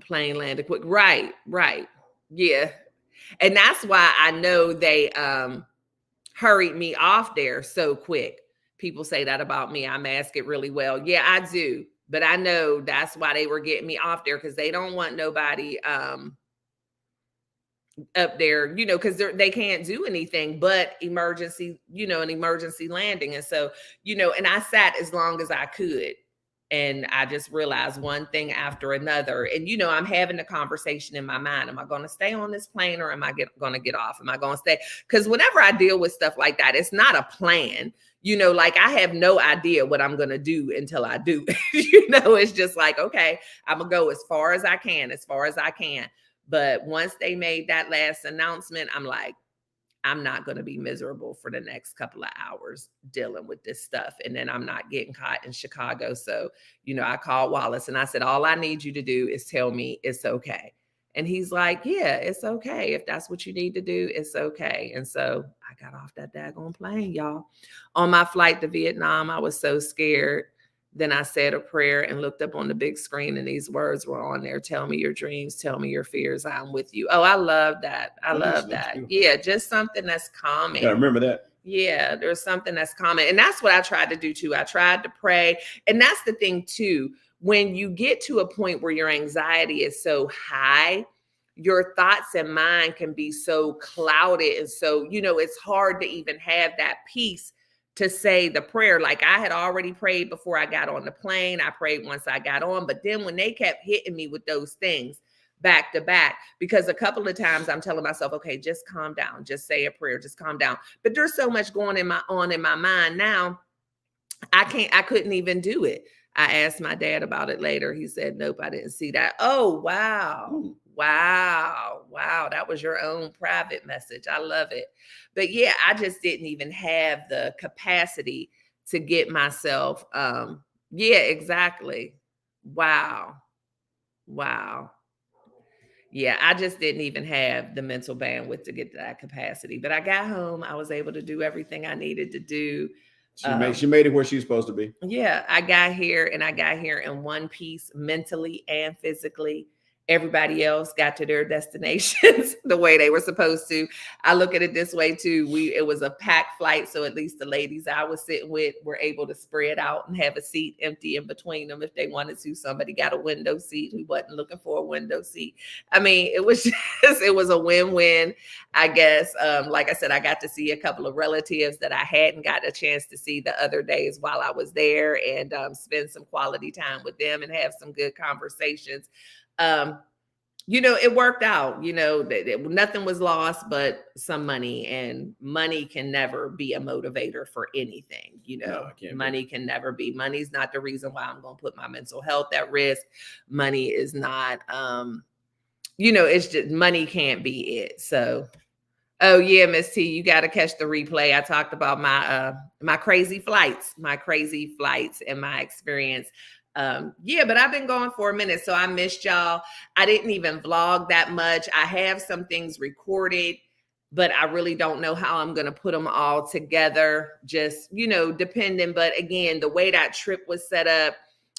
plane landed quick. Right. Yeah. And that's why I know they hurried me off there so quick. People say that about me. I mask it really well. Yeah, I do. But I know that's why they were getting me off there because they don't want nobody up there, because they can't do anything but emergency, an emergency landing. And so, and I sat as long as I could. And I just realized one thing after another. And, I'm having a conversation in my mind. Am I going to stay on this plane or am I going to get off? Am I going to stay? Because whenever I deal with stuff like that, it's not a plan. Like I have no idea what I'm going to do until I do. It's just like, okay, I'm going to go as far as I can. But once they made that last announcement, I'm like, I'm not going to be miserable for the next couple of hours dealing with this stuff. And then I'm not getting caught in Chicago. So, I called Wallace and I said, all I need you to do is tell me it's okay. And he's like, yeah, it's okay. If that's what you need to do, it's okay. And so I got off that daggone plane, y'all. On my flight to Vietnam, I was so scared. Then I said a prayer and looked up on the big screen and these words were on there. Tell me your dreams. Tell me your fears. I'm with you. Oh, I love that. I love that. Yeah, just something that's calming. Yeah, remember that. Yeah, there's something that's calming. And that's what I tried to do too. I tried to pray. And that's the thing too. When you get to a point where your anxiety is so high, your thoughts and mind can be so clouded. And so, it's hard to even have that peace to say the prayer. Like I had already prayed before I got on the plane. I prayed once I got on. But then when they kept hitting me with those things back to back, because a couple of times I'm telling myself, okay, just calm down, just say a prayer, just calm down. But there's so much going on in my mind now. I couldn't even do it. I asked my dad about it later. He said, nope, I didn't see that. Oh, wow. Ooh. Wow. That was your own private message. I love it. But yeah, I just didn't even have the capacity to get myself. Yeah, exactly. Wow. Yeah, I just didn't even have the mental bandwidth to get to that capacity. But I got home. I was able to do everything I needed to do. She made it where she's supposed to be. Yeah, I got here in one piece, mentally and physically. Everybody else got to their destinations the way they were supposed to. I look at it this way too. It was a packed flight, so at least the ladies I was sitting with were able to spread out and have a seat empty in between them if they wanted to. Somebody got a window seat who wasn't looking for a window seat. I mean, it was a win-win, I guess. Like I said, I got to see a couple of relatives that I hadn't got a chance to see the other days while I was there, and spend some quality time with them and have some good conversations. It worked out, nothing was lost but some money, and money can never be a motivator for anything. Money can never be. Money's not the reason why I'm going to put my mental health at risk. Money is not, it's just money can't be it. So Oh yeah, Miss T, you got to catch the replay. I talked about my crazy flights, and my experience. Yeah, but I've been going for a minute, so I missed y'all. I didn't even vlog that much. I have some things recorded, but I really don't know how I'm going to put them all together. Just, depending. But again, the way that trip was set up,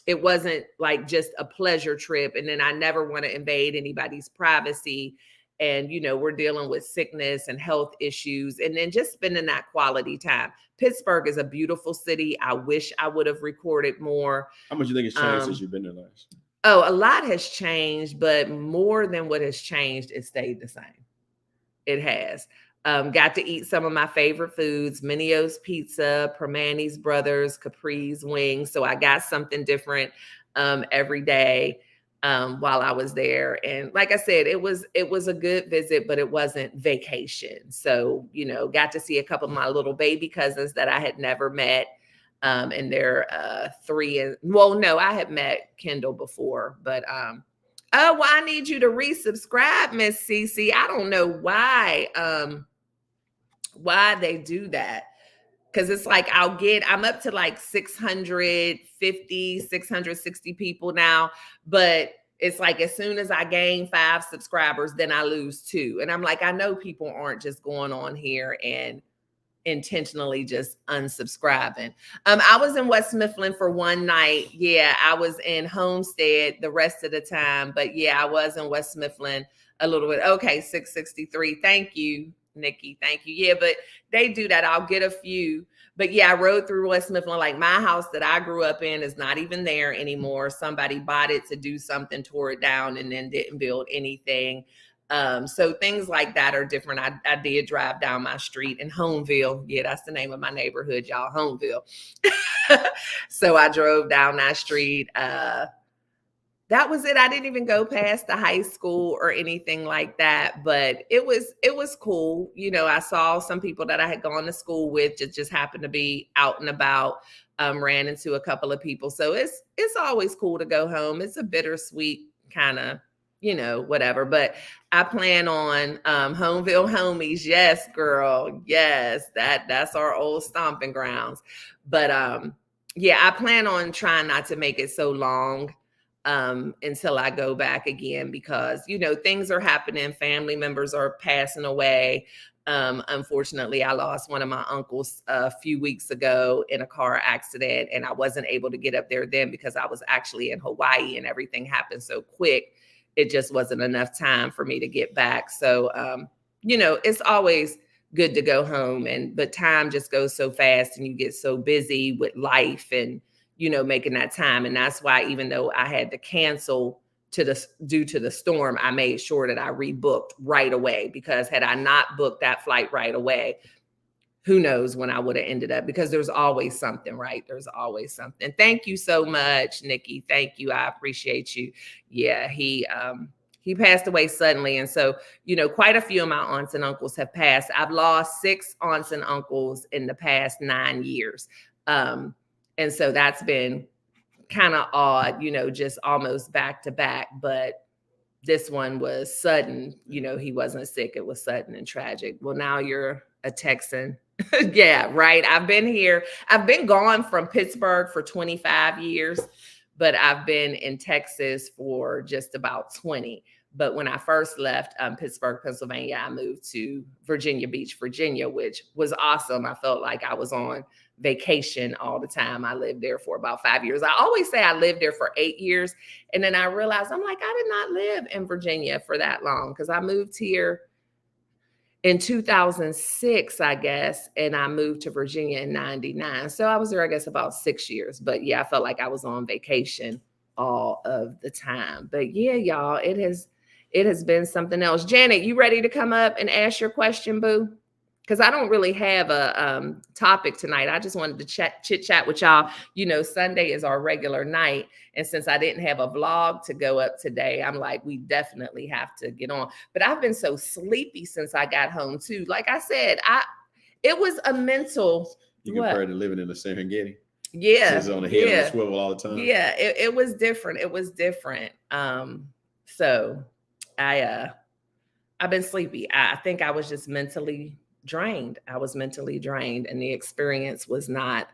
it wasn't like just a pleasure trip. And then I never want to invade anybody's privacy. And, we're dealing with sickness and health issues, and then just spending that quality time. Pittsburgh is a beautiful city. I wish I would have recorded more. How much do you think it's changed since you've been there last? Oh, a lot has changed, but more than what has changed, it stayed the same. It has. Got to eat some of my favorite foods, Minio's Pizza, Permani's Brothers, Capri's Wings. So I got something different every day while I was there. And like I said, it was a good visit, but it wasn't vacation. So, got to see a couple of my little baby cousins that I had never met. And they're 3 and, well, no, I had met Kendall before, but oh, well, I need you to resubscribe, Miss Cece. I don't know why they do that. Because it's like I'm up to like 650, 660 people now. But it's like as soon as I gain 5 subscribers, then I lose 2. And I'm like, I know people aren't just going on here and intentionally just unsubscribing. I was in West Mifflin for one night. Yeah, I was in Homestead the rest of the time. But yeah, I was in West Mifflin a little bit. Okay, 663. Thank you, Nikki. Thank you. Yeah, but they do that. I'll get a few. But yeah, I rode through West Mifflin. Like my house that I grew up in is not even there anymore. Somebody bought it to do something, tore it down, and then didn't build anything. So things like that are different. I did drive down my street in Homeville. Yeah, that's the name of my neighborhood, y'all, Homeville. So I drove down that street. That was it. I didn't even go past the high school or anything like that, but it was cool. I saw some people that I had gone to school with just happened to be out and about. Ran into a couple of people. So it's always cool to go home. It's a bittersweet kind of, whatever. But I plan on Homeville homies. Yes, girl. Yes, that's our old stomping grounds. But yeah, I plan on trying not to make it so long until I go back again, because, things are happening. Family members are passing away. Unfortunately, I lost one of my uncles a few weeks ago in a car accident, and I wasn't able to get up there then because I was actually in Hawaii and everything happened so quick. It just wasn't enough time for me to get back. So, it's always good to go home, but time just goes so fast and you get so busy with life and, making that time. And that's why, even though I had to cancel due to the storm, I made sure that I rebooked right away, because had I not booked that flight right away, who knows when I would have ended up, because there's always something, right? There's always something. Thank you so much, Nikki. Thank you. I appreciate you. Yeah, he passed away suddenly. And so, quite a few of my aunts and uncles have passed. I've lost 6 aunts and uncles in the past 9 years. And so that's been kind of odd, just almost back to back. But this one was sudden. He wasn't sick. It was sudden and tragic. Well, now you're a Texan. Yeah, right. I've been here. I've been gone from Pittsburgh for 25 years, but I've been in Texas for just about 20. But when I first left Pittsburgh, Pennsylvania, I moved to Virginia Beach, Virginia, which was awesome. I felt like I was on vacation all the time. I lived there for about 5 years. I always say I lived there for 8 years. And then I realized, I'm like, I did not live in Virginia for that long, because I moved here in 2006, I guess, and I moved to Virginia in 99. So I was there, I guess, about 6 years. But yeah, I felt like I was on vacation all of the time. But yeah, y'all, it has been something else. Janet, you ready to come up and ask your question, boo? Because I don't really have a topic tonight. I just wanted to chit chat with y'all. Sunday is our regular night. And since I didn't have a vlog to go up today, I'm like, we definitely have to get on. But I've been so sleepy since I got home too. Like I said, it was a mental. You compared to living in the Serengeti. Yeah. It's on the head on the swivel all the time. Yeah, it was different. It was different. So I've been sleepy. I think I was just mentally drained. I was mentally drained, and the experience was not.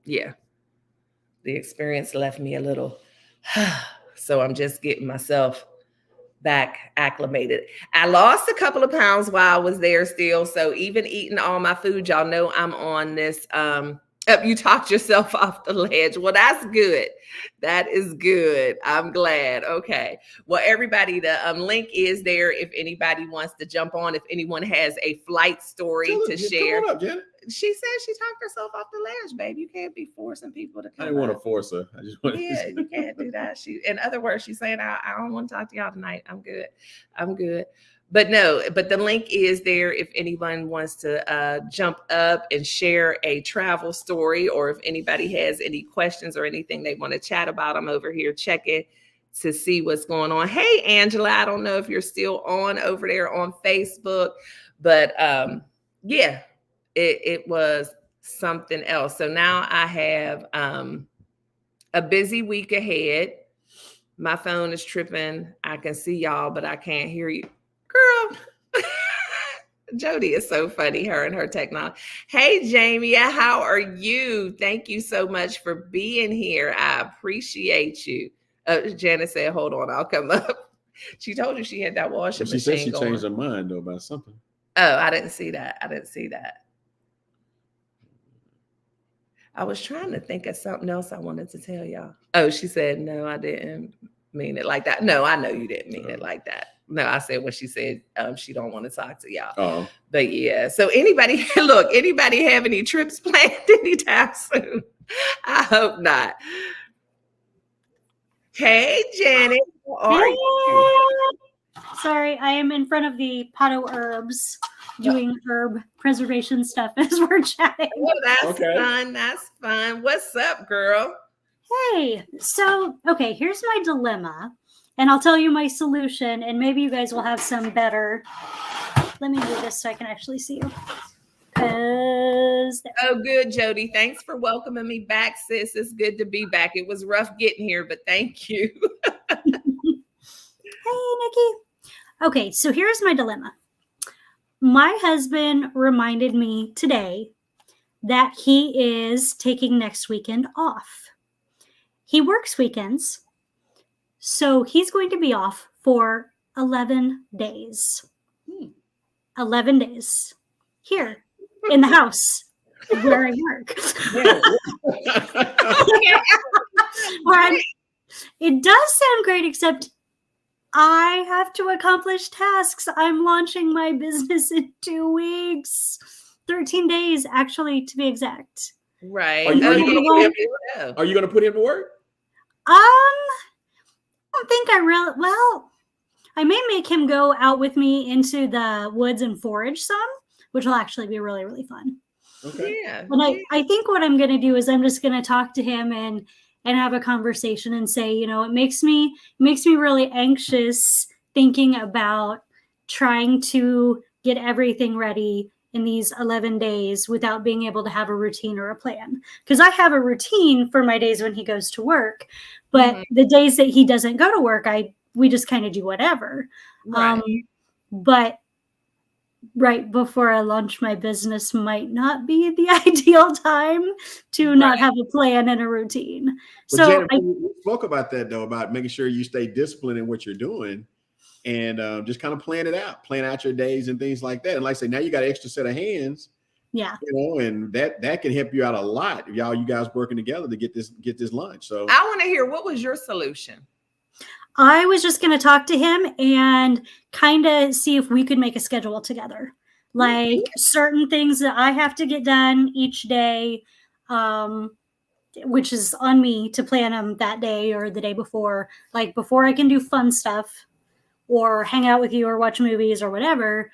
Yeah, the experience left me a little. So I'm just getting myself back acclimated. I lost a couple of pounds while I was there still. So even eating all my food, y'all know I'm on this. You talked yourself off the ledge. Well, that's good. That is good. I'm glad. Okay. Well, everybody, the link is there if anybody wants to jump on. If anyone has a flight story to share. Come on up, Janet. She said she talked herself off the ledge, babe. You can't be forcing people to come. I didn't want to force her. I just wanted Yeah, you can't do that. In other words, she's saying, I don't want to talk to y'all tonight. I'm good. I'm good. But no, but the link is there if anyone wants to jump up and share a travel story, or if anybody has any questions or anything they want to chat about. I'm over here checking to see what's going on. Hey, Angela, I don't know if you're still on over there on Facebook, but yeah, it was something else. So now I have a busy week ahead. My phone is tripping. I can see y'all, but I can't hear you. Girl, Jody is so funny, her and her technology. Hey, Jamie, how are you? Thank you so much for being here. I appreciate you. Janet said, hold on, I'll come up. She told you she had that washing machine. She said she going. changed her mind, though, about something. Oh, I didn't see that. I was trying to think of something else I wanted to tell y'all. Oh, she said, no, I didn't mean it like that. No, I know you didn't mean it like that. No, I said what she said. She don't want to talk to y'all. Oh. But yeah. So anybody have any trips planned anytime soon? I hope not. Hey, Janet. How are you? Sorry, I am in front of the pot of herbs doing herb preservation stuff as we're chatting. Oh, that's fun. That's fun. What's up, girl? Hey, so, okay, here's my dilemma, and I'll tell you my solution, and maybe you guys will have some better. Let me do this so I can actually see you. Oh, good, Jody. Thanks for welcoming me back, sis. It's good to be back. It was rough getting here, but thank you. Hey, Nikki. Okay, so here's my dilemma. My husband reminded me today that he is taking next weekend off. He works weekends, so he's going to be off for 11 days. 11 days here in the house where I work. It does sound great, except I have to accomplish tasks. I'm launching my business in 2 weeks. 13 days, actually, to be exact. Right. Are you going to put him to work? I don't think I really, well, I may make him go out with me into the woods and forage some, which will actually be really, really fun. Okay. Yeah. And I think what I'm going to do is I'm just going to talk to him and have a conversation and say, you know, it makes me really anxious thinking about trying to get everything ready in these 11 days without being able to have a routine or a plan. Because I have a routine for my days when he goes to work, but the days that he doesn't go to work, we just kind of do whatever. Right. But right before I launch my business might not be the ideal time to not have a plan and a routine. But so Janet, we spoke about that, though, about making sure you stay disciplined in what you're doing and just kind of plan out your days and things like that. And like I say, now you got an extra set of hands. Yeah. You know, and that can help you out a lot if you guys working together to get this lunch. So I want to hear, what was your solution? I was just going to talk to him and kind of see if we could make a schedule together. Like certain things that I have to get done each day, which is on me to plan them that day or the day before. Like before I can do fun stuff or hang out with you or watch movies or whatever,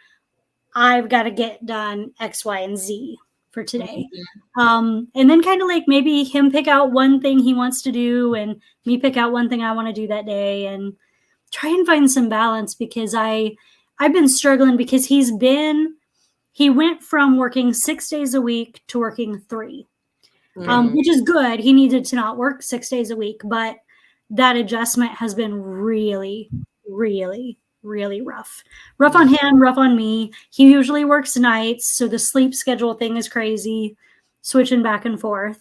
I've got to get done X, Y, and Z for today. And then kind of like maybe him pick out one thing he wants to do and me pick out one thing I want to do that day and try and find some balance, because I've been struggling because he went from working 6 days a week to working 3, which is good. He needed to not work 6 days a week, but that adjustment has been really, really really rough. Rough on him, rough on me. He usually works nights, so the sleep schedule thing is crazy, switching back and forth.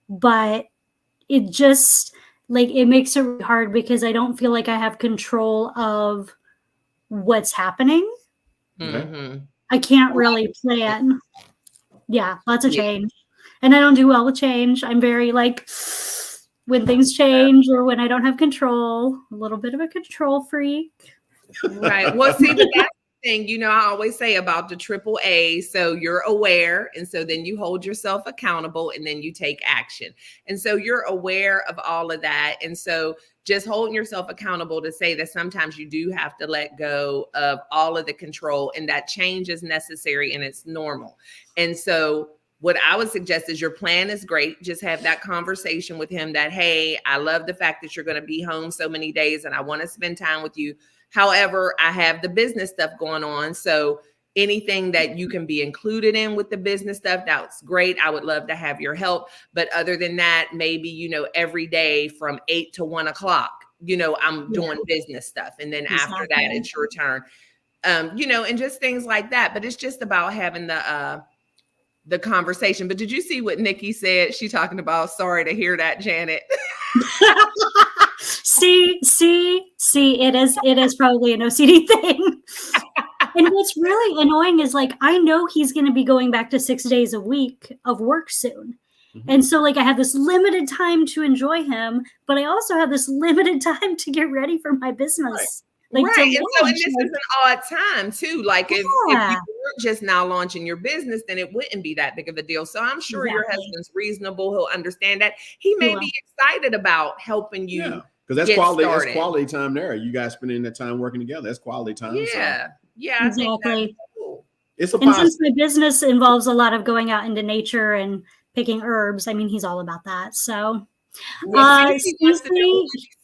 But it just, like, it makes it really hard because I don't feel like I have control of what's happening. I can't really plan. Yeah, lots of change. And I don't do well with change. I'm very like, when things change or when I don't have control, a little bit of a control freak. Right. Well, see, but that's the thing, you know, I always say about the AAA. So you're aware. And so then you hold yourself accountable and then you take action. And so you're aware of all of that. And so just holding yourself accountable to say that sometimes you do have to let go of all of the control and that change is necessary and it's normal. And so what I would suggest is your plan is great. Just have that conversation with him that, hey, I love the fact that you're going to be home so many days and I want to spend time with you. However, I have the business stuff going on. So anything that you can be included in with the business stuff, that's great. I would love to have your help. But other than that, maybe, you know, every day from 8 to 1 o'clock, you know, I'm doing business stuff. And then after that, it's your turn, you know, and just things like that. But it's just about having the conversation. But did you see what Nikki said? She talking about, sorry to hear that, Janet. see, it is probably an OCD thing. And what's really annoying is, like, I know he's going to be going back to 6 days a week of work soon. And so, like, I have this limited time to enjoy him, but I also have this limited time to get ready for my business. Like, right. And so, and this is an odd time too. Like if you were just now launching your business, then it wouldn't be that big of a deal. So I'm sure your husband's reasonable. He'll understand that. He may be excited about helping you. Yeah. Because that's quality. That's quality time there. You guys spending that time working together. That's quality time. Yeah. So. Yeah. Exactly. Cool. It's a and since my business involves a lot of going out into nature and picking herbs, I mean, he's all about that. So,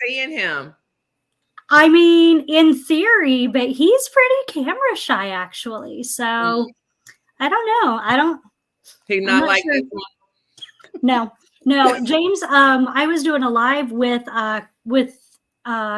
seeing him. I mean, in theory, but he's pretty camera shy, actually. So I don't know. He's not like this one. No, James. I was doing a live with a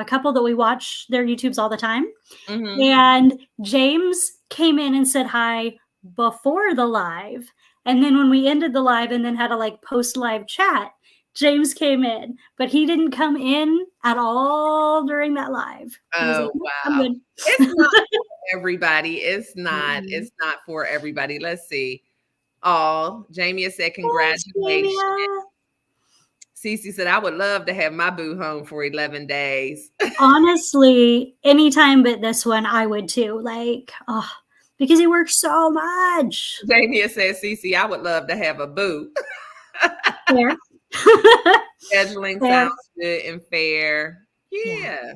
couple that we watch their YouTubes all the time, and James came in and said hi before the live, and then when we ended the live and then had a like post live chat, James came in, but he didn't come in at all during that live. Oh, wow. I'm good. It's not for everybody. It's not. It's not for everybody. Let's see. Oh, Jamie has said congratulations. Cece said, I would love to have my boo home for 11 days. Honestly, anytime but this one, I would too. Like, because he works so much. Jamie said, Cece, I would love to have a boo. Fair. Scheduling sounds good and fair. Yeah.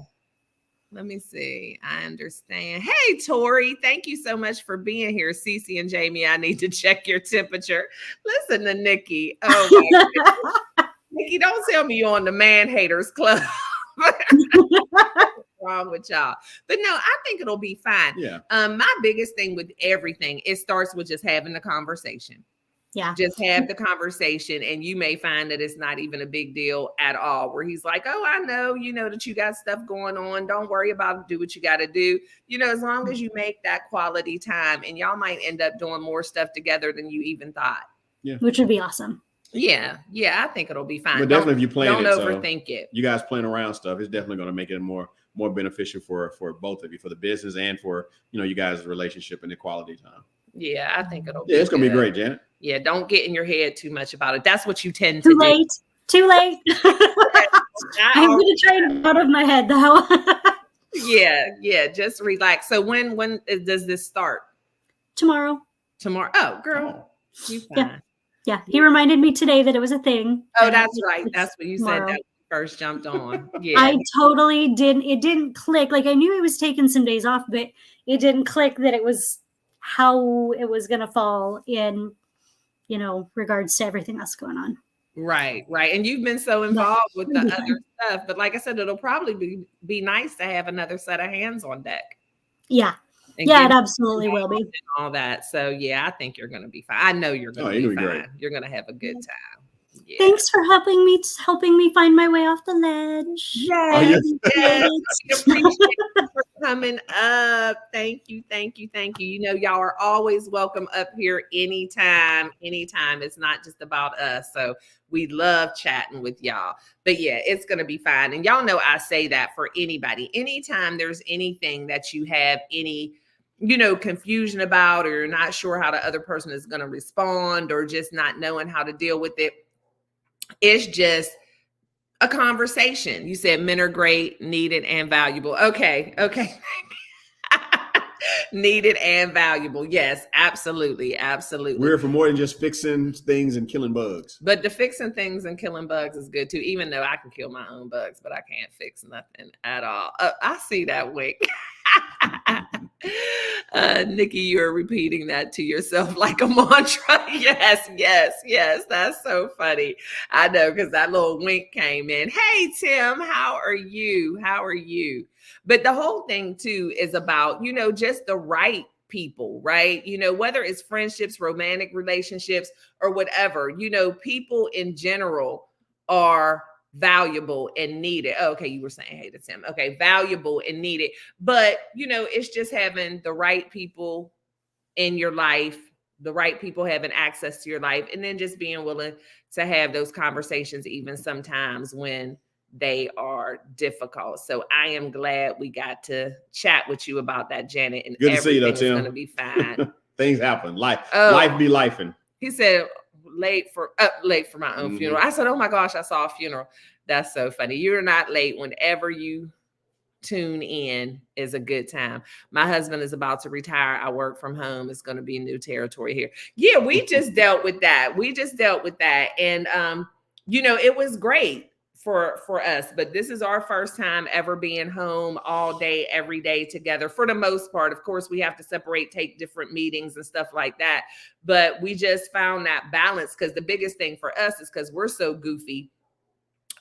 Let me see. I understand. Hey, Tori, thank you so much for being here. Cece and Jamie, I need to check your temperature. Listen to Nikki. Oh, my goodness. Nikki, don't tell me you're on the Man Haters Club. What's wrong with y'all? But no, I think it'll be fine. Yeah. My biggest thing with everything, it starts with just having the conversation. Yeah. Just have the conversation and you may find that it's not even a big deal at all, where he's like, oh, I know, you know, that you got stuff going on. Don't worry about it. Do what you got to do. You know, as long as you make that quality time, and y'all might end up doing more stuff together than you even thought. Yeah. Which would be awesome. Yeah. Yeah. I think it'll be fine. But definitely if you plan don't it. Don't overthink it. You guys playing around stuff. It's definitely going to make it more beneficial for both of you, for the business and for, you know, you guys' relationship and the quality time. Yeah. I think it'll be it's going to good. be great, Janet. Yeah, don't get in your head too much about it. That's what you tend to do. Too late. I'm going to try it out of my head, though. Yeah. Just relax. So when does this start? Tomorrow. Oh, girl. You fine. Yeah. He reminded me today that it was a thing. Oh, that's right. That's what you said that when you first jumped on. Yeah. I totally didn't. It didn't click. Like, I knew he was taking some days off, but it didn't click that it was how it was going to fall in, you know, regards to everything else going on. Right. And you've been so involved with the other stuff. But like I said, it'll probably be nice to have another set of hands on deck. Yeah. Yeah, it absolutely will be. And all that. So, yeah, I think you're going to be fine. I know you're going to be fine. Great. You're going to have a good time. Yeah. Thanks for helping me find my way off the ledge. Yes, I yes. appreciate we it. appreciate you for coming up. Thank you, thank you, thank you. You know, y'all are always welcome up here anytime, anytime. It's not just about us. So we love chatting with y'all. But yeah, it's going to be fine. And y'all know I say that for anybody. Anytime there's anything that you have any, you know, confusion about, or you're not sure how the other person is going to respond, or just not knowing how to deal with it, it's just a conversation. You said men are great, needed, and valuable. Okay. Needed and valuable. Yes, absolutely. Absolutely. We're for more than just fixing things and killing bugs. But the fixing things and killing bugs is good too, even though I can kill my own bugs, but I can't fix nothing at all. I see that wink. Nikki, you're repeating that to yourself like a mantra. Yes. That's so funny. I know, because that little wink came in. Hey, Tim, how are you? But the whole thing too is about, you know, just the right people, right? You know, whether it's friendships, romantic relationships, or whatever, you know, people in general are valuable and needed. Okay, you were saying hey to Tim. Okay, valuable and needed. But, you know, it's just having the right people in your life, the right people having access to your life, and then just being willing to have those conversations even sometimes when they are difficult. So I am glad we got to chat with you about that, Janet, and Good to see you, though, everything is Tim. going to be fine. Things happen. Life be lifing. He said late for my own funeral. I said, oh my gosh, I saw a funeral. That's so funny. You're not late. Whenever you tune in is a good time. My husband is about to retire. I work from home. It's going to be new territory here. Yeah, we just dealt with that. And you know, it was great for us, but this is our first time ever being home all day, every day together for the most part. Of course, we have to separate, take different meetings and stuff like that. But we just found that balance, because the biggest thing for us is because we're so goofy.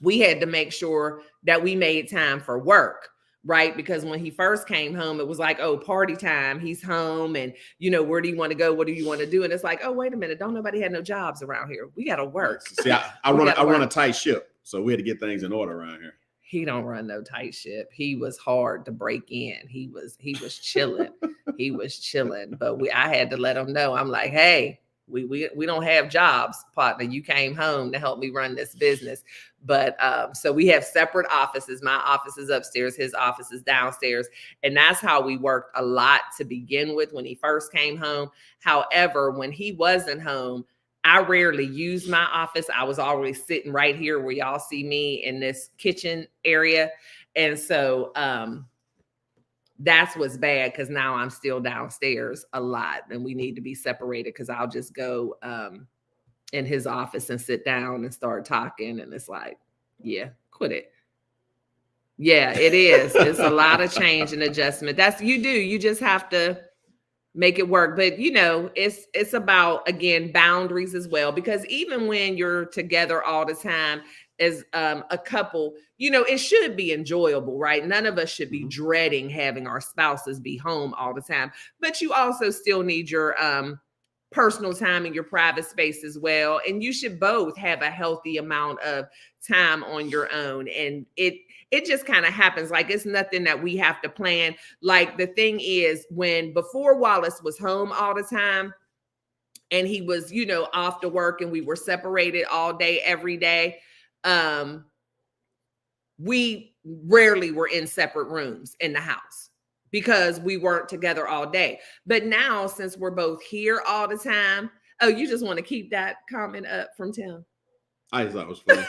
We had to make sure that we made time for work, right? Because when he first came home, it was like, oh, party time. He's home. And, you know, where do you want to go? What do you want to do? And it's like, oh, wait a minute. Don't nobody have no jobs around here. We got to work. See, I run a tight ship. So we had to get things in order around here. He don't run no tight ship. He was hard to break in. He was chilling. He was chilling. But I had to let him know. I'm like, hey, we don't have jobs, partner. You came home to help me run this business. But so we have separate offices. My office is upstairs. His office is downstairs. And that's how we worked a lot to begin with when he first came home. However, when he wasn't home, I rarely used my office. I was always sitting right here where y'all see me in this kitchen area. And so that's what's bad, because now I'm still downstairs a lot and we need to be separated, because I'll just go in his office and sit down and start talking. And it's like, yeah, quit it. Yeah, it is. It's a lot of change and adjustment. You just have to make it work. But, you know, it's about, again, boundaries as well, because even when you're together all the time as a couple, you know, it should be enjoyable, right? None of us should be dreading having our spouses be home all the time, but you also still need your personal time and your private space as well. And you should both have a healthy amount of time on your own. And it just kind of happens. Like, it's nothing that we have to plan. Like, the thing is, before Wallace was home all the time and he was, you know, off to work and we were separated all day, every day, we rarely were in separate rooms in the house because we weren't together all day. But now, since we're both here all the time, oh, you just want to keep that comment up from Tim? I just thought it was funny.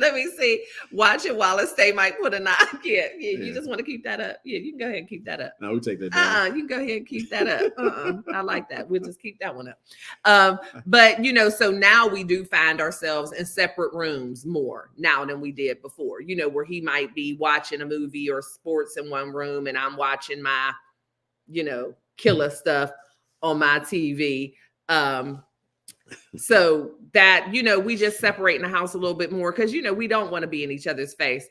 Let me see. Watch it while Stae might put a knock. Yeah. You just want to keep that up. Yeah, you can go ahead and keep that up. No, we take that down. You can go ahead and keep that up. I like that. We'll just keep that one up. But, you know, so now we do find ourselves in separate rooms more now than we did before, you know, where he might be watching a movie or sports in one room and I'm watching my, you know, killer stuff on my TV. So that, you know, we just separate in the house a little bit more because, you know, we don't want to be in each other's face.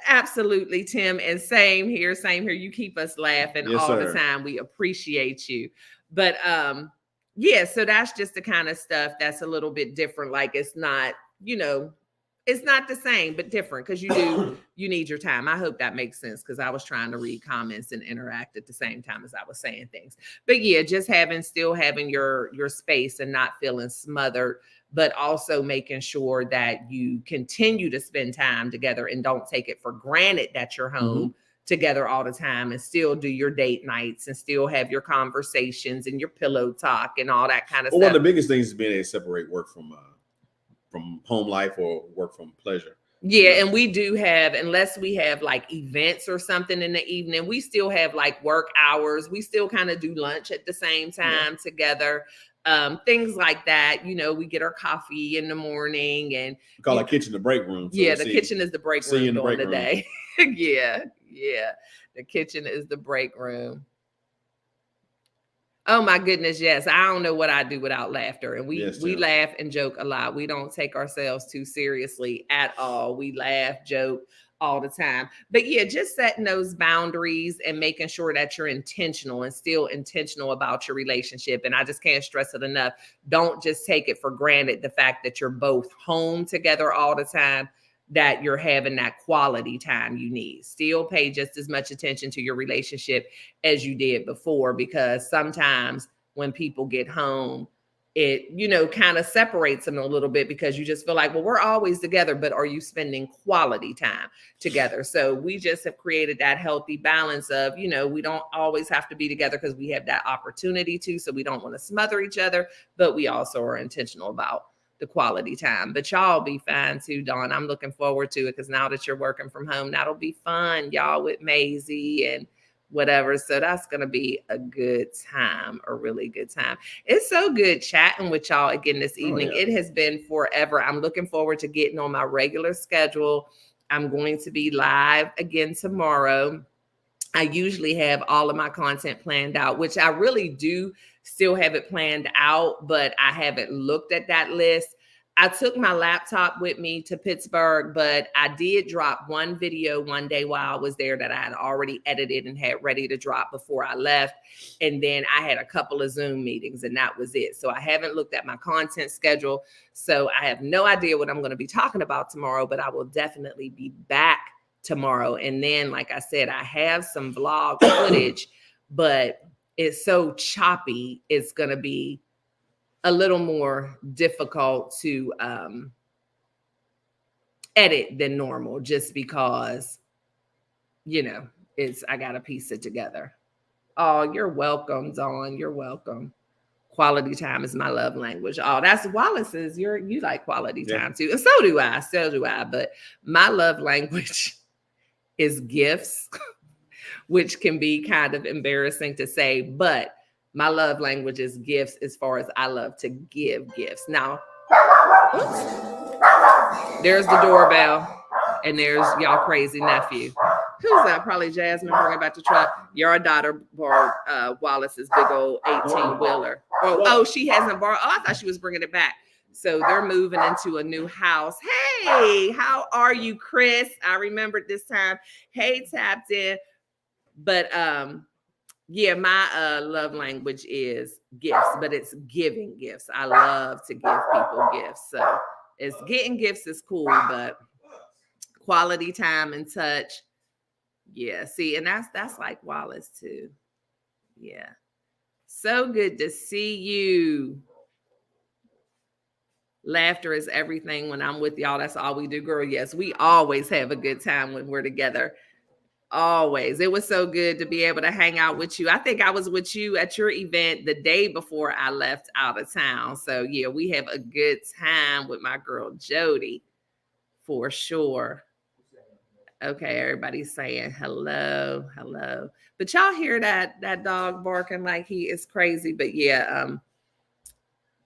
Absolutely, Tim. And same here. You keep us laughing all the time. We appreciate you. But Yeah, so that's just the kind of stuff that's a little bit different. Like it's not, it's not the same, but different because you need your time. I hope that makes sense because I was trying to read comments and interact at the same time as I was saying things. But yeah, just still having your space and not feeling smothered, but also making sure that you continue to spend time together and don't take it for granted that you're home together all the time and still do your date nights and still have your conversations and your pillow talk and all that kind of stuff. One of the biggest things is being able to separate work from home life or work from pleasure. Yeah, and we do have, unless we have like events or something in the evening, we still have like work hours. We still kind of do lunch at the same time together. Things like that. We get our coffee in the morning and we call our kitchen the break room. So yeah, the kitchen is the break room during the day. Yeah. The kitchen is the break room. Oh my goodness, yes. I don't know what I do without laughter. And we laugh and joke a lot. We don't take ourselves too seriously at all. We laugh, joke all the time. But yeah, just setting those boundaries and making sure that you're intentional and still intentional about your relationship. And I just can't stress it enough. Don't just take it for granted, the fact that you're both home together all the time, that you're having that quality time you need. Still pay just as much attention to your relationship as you did before, because sometimes when people get home, it, kind of separates them a little bit because you just feel like, well, we're always together, but are you spending quality time together? So we just have created that healthy balance of, we don't always have to be together because we have that opportunity to, so we don't want to smother each other, but we also are intentional about the quality time. But y'all be fine too, Dawn. I'm looking forward to it because now that you're working from home, that'll be fun, y'all, with Maisie and whatever. So that's going to be a good time, a really good time. It's so good chatting with y'all again this evening. It has been forever. I'm looking forward to getting on my regular schedule. I'm going to be live again tomorrow. I usually have all of my content planned out, which I really do still have it planned out, but I haven't looked at that list. I took my laptop with me to Pittsburgh, but I did drop one video one day while I was there that I had already edited and had ready to drop before I left. And then I had a couple of Zoom meetings and that was it. So I haven't looked at my content schedule. So I have no idea what I'm going to be talking about tomorrow, but I will definitely be back tomorrow. And then, like I said, I have some vlog footage, but it's so choppy. It's going to be a little more difficult to edit than normal, just because, I got to piece it together. Oh, you're welcome, Dawn. You're welcome. Quality time is my love language. Oh, that's Wallace's. You like quality time too. And so do I. But my love language is gifts, which can be kind of embarrassing to say, but my love language is gifts as far as I love to give gifts. Now, there's the doorbell and there's y'all crazy nephew. Who's that? Probably Jasmine bringing back the truck. Your daughter borrowed Wallace's big old 18-wheeler. Oh, she hasn't borrowed. Oh, I thought she was bringing it back. So they're moving into a new house. Hey, how are you, Chris? I remembered this time. Hey, tapped in. But yeah, my love language is gifts, but it's giving gifts. I love to give people gifts. So it's getting gifts is cool, but quality time and touch. Yeah, see, and that's like Wallace too. Yeah. So good to see you. Laughter is everything when I'm with y'all. That's all we do, girl. Yes, we always have a good time when we're together. Always. It was so good to be able to hang out with you. I think I was with you at your event the day before I left out of town. So yeah, we have a good time with my girl Jody for sure. Okay, everybody's saying hello. But y'all hear that dog barking like he is crazy. But yeah,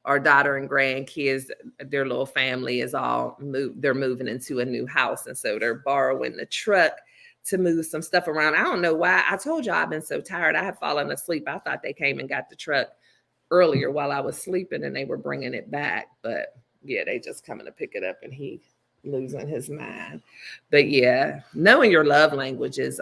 our daughter and grandkids, their little family is all moved. They're moving into a new house. And so they're borrowing the truck to move some stuff around. I don't know why. I told y'all I've been so tired. I have fallen asleep. I thought they came and got the truck earlier while I was sleeping and they were bringing it back. But yeah, they just coming to pick it up and he losing his mind. But yeah, knowing your love language is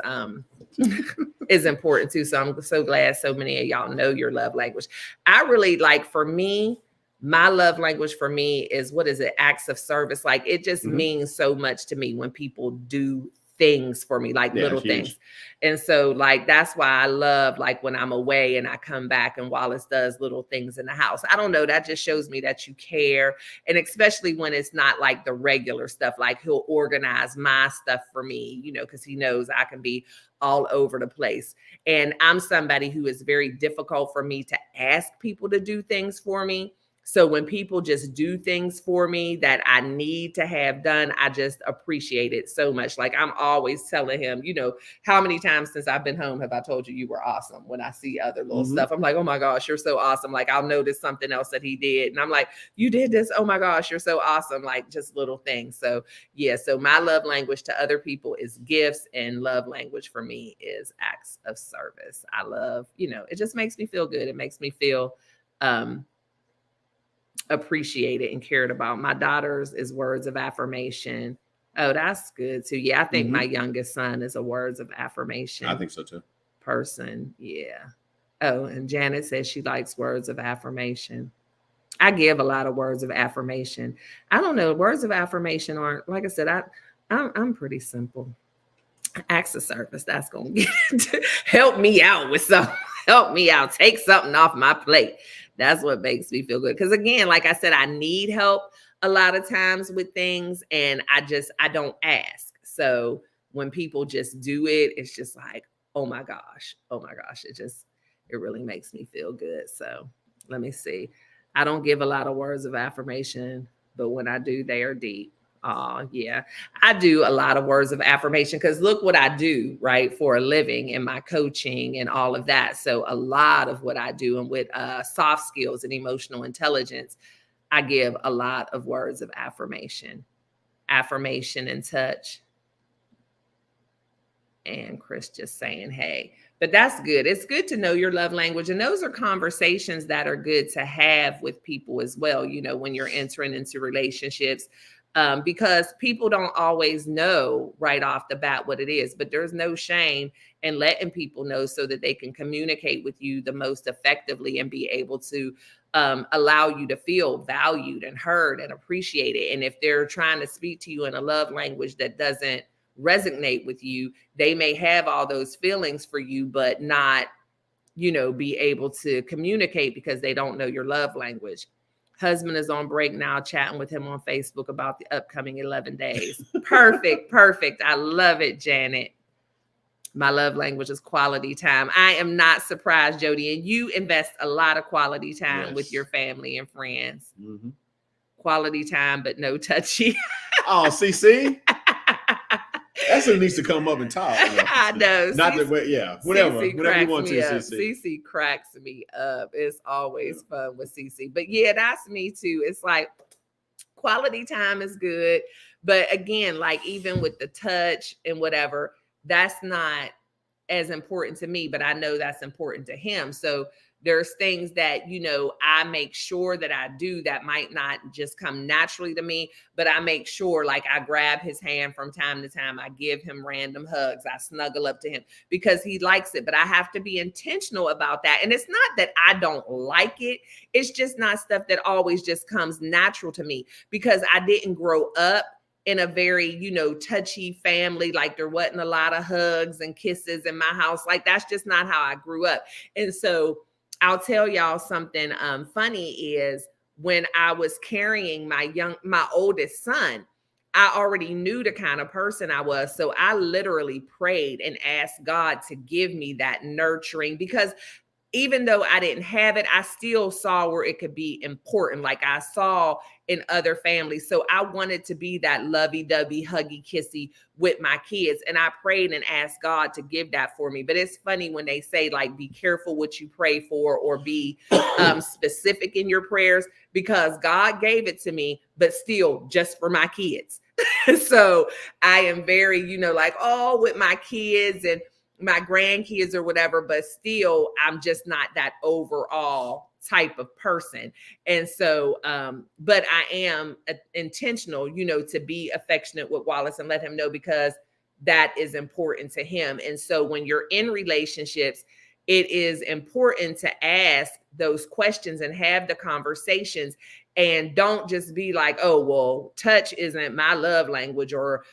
is important too. So I'm so glad so many of y'all know your love language. I really like, for me, my love language for me is, what is it? Acts of service. Like, it just means so much to me when people do things for me, like little things. And so, like, that's why I love, like, when I'm away and I come back and Wallace does little things in the house. I don't know, that just shows me that you care. And especially when it's not like the regular stuff, like he'll organize my stuff for me, you know, because he knows I can be all over the place. And I'm somebody who is very difficult for me to ask people to do things for me. So when people just do things for me that I need to have done, I just appreciate it so much. Like, I'm always telling him, you know, how many times since I've been home have I told you were awesome? When I see other little stuff, I'm like, oh my gosh, you're so awesome. Like, I'll notice something else that he did. And I'm like, you did this? Oh my gosh, you're so awesome. Like, just little things. So yeah, so my love language to other people is gifts, and love language for me is acts of service. I love, you know, it just makes me feel good. It makes me feel, appreciated and cared about. My daughter's is words of affirmation. Oh, that's good too. Yeah, I think my youngest son is a words of affirmation. I think so too. Person. Yeah. Oh, and Janet says she likes words of affirmation. I give a lot of words of affirmation. I don't know. Words of affirmation aren't, like I said, I'm pretty simple. Acts of service. That's going to help me out with something. Help me out. Take something off my plate. That's what makes me feel good. Because again, like I said, I need help a lot of times with things, and I don't ask. So when people just do it, it's just like, oh my gosh. It really makes me feel good. So let me see. I don't give a lot of words of affirmation, but when I do, they are deep. Oh, yeah. I do a lot of words of affirmation because look what I do, right, for a living in my coaching and all of that. So a lot of what I do, and with soft skills and emotional intelligence, I give a lot of words of affirmation and touch. And Chris just saying, hey, but that's good. It's good to know your love language. And those are conversations that are good to have with people as well, you know, when you're entering into relationships. Because people don't always know right off the bat what it is, but there's no shame in letting people know so that they can communicate with you the most effectively and be able to allow you to feel valued and heard and appreciated. And if they're trying to speak to you in a love language that doesn't resonate with you, they may have all those feelings for you, but not, you know, be able to communicate because they don't know your love language. Husband is on break now, chatting with him on Facebook about the upcoming 11 days. Perfect. I love it, Janet. My love language is quality time. I am not surprised, Jody. And you invest a lot of quality time with your family and friends. Quality time, but no touchy. Oh, see? That's who needs to come up and talk. I know. Not that way, yeah. Whatever you want to, CC. CC cracks me up. It's always fun with CC. But yeah, that's me too. It's like quality time is good. But again, like even with the touch and whatever, that's not as important to me, but I know that's important to him. So there's things that, you know, I make sure that I do that might not just come naturally to me, but I make sure, like, I grab his hand from time to time. I give him random hugs. I snuggle up to him because he likes it, but I have to be intentional about that. And it's not that I don't like it. It's just not stuff that always just comes natural to me because I didn't grow up in a very, you know, touchy family. Like there wasn't a lot of hugs and kisses in my house. Like that's just not how I grew up. And so I'll tell y'all something funny is when I was carrying my oldest son, I already knew the kind of person I was. So I literally prayed and asked God to give me that nurturing because even though I didn't have it, I still saw where it could be important. Like I saw in other families. So I wanted to be that lovey-dovey, huggy, kissy with my kids. And I prayed and asked God to give that for me. But it's funny when they say, like, be careful what you pray for or be specific in your prayers because God gave it to me, but still just for my kids. So I am very, you know, like, oh, with my kids and my grandkids or whatever, but still I'm just not that overall type of person. And so, but I am intentional, you know, to be affectionate with Wallace and let him know because that is important to him. And so when you're in relationships, it is important to ask those questions and have the conversations, and don't just be like, oh, well, touch isn't my love language, or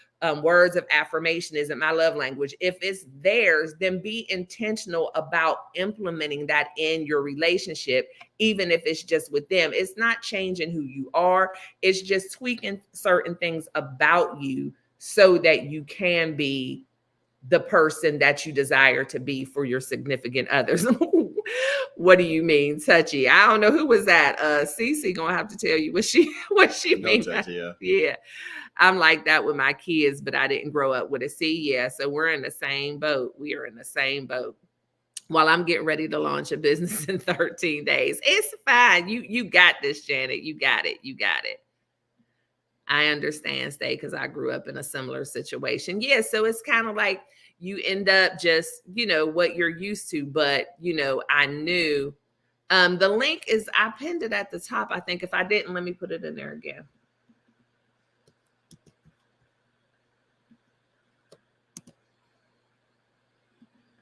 words of affirmation isn't my love language. If it's theirs, then be intentional about implementing that in your relationship, even if it's just with them. It's not changing who you are. It's just tweaking certain things about you so that you can be the person that you desire to be for your significant others. What do you mean, touchy? I don't know, who was that? Cece gonna have to tell you what she means. Yeah. I'm like that with my kids, but I didn't grow up with a C. Yeah, so we're in the same boat. We are in the same boat. While I'm getting ready to launch a business in 13 days. It's fine. You got this, Janet. You got it. You got it. I understand, Stae, because I grew up in a similar situation. Yeah, so it's kind of like you end up just, what you're used to. But, I knew the link is, I pinned it at the top. I think if I didn't, let me put it in there again.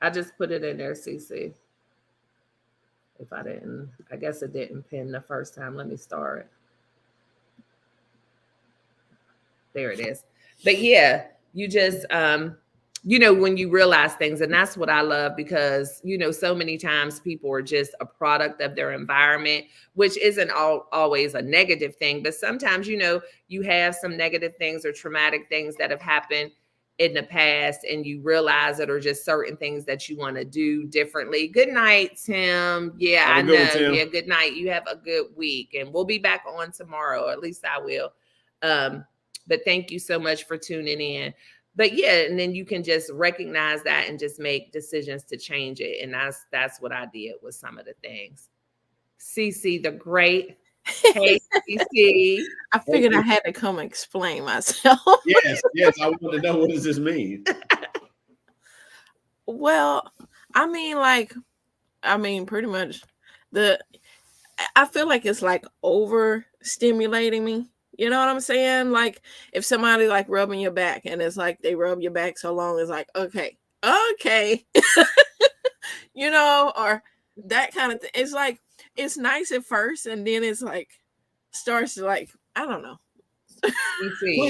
I just put it in there, CC. If I didn't, I guess it didn't pin the first time. Let me start it. There it is. But yeah, you just, when you realize things, and that's what I love, because, so many times people are just a product of their environment, which isn't always a negative thing. But sometimes, you have some negative things or traumatic things that have happened in the past, and you realize it, or just certain things that you want to do differently. Good night, Tim. Yeah, I know. Yeah, good night. You have a good week, and we'll be back on tomorrow, or at least I will. But thank you so much for tuning in. But yeah, and then you can just recognize that and just make decisions to change it. And that's what I did with some of the things. Cece the Great. Hey, Cece. I figured I had to come explain myself. Yes. I want to know, what does this mean? Well, pretty much I feel like it's like overstimulating me. You know what I'm saying? Like if somebody like rubbing your back, and it's like they rub your back so long, it's like, okay, or that kind of thing. It's like, it's nice at first, and then it's like starts to like, I don't know.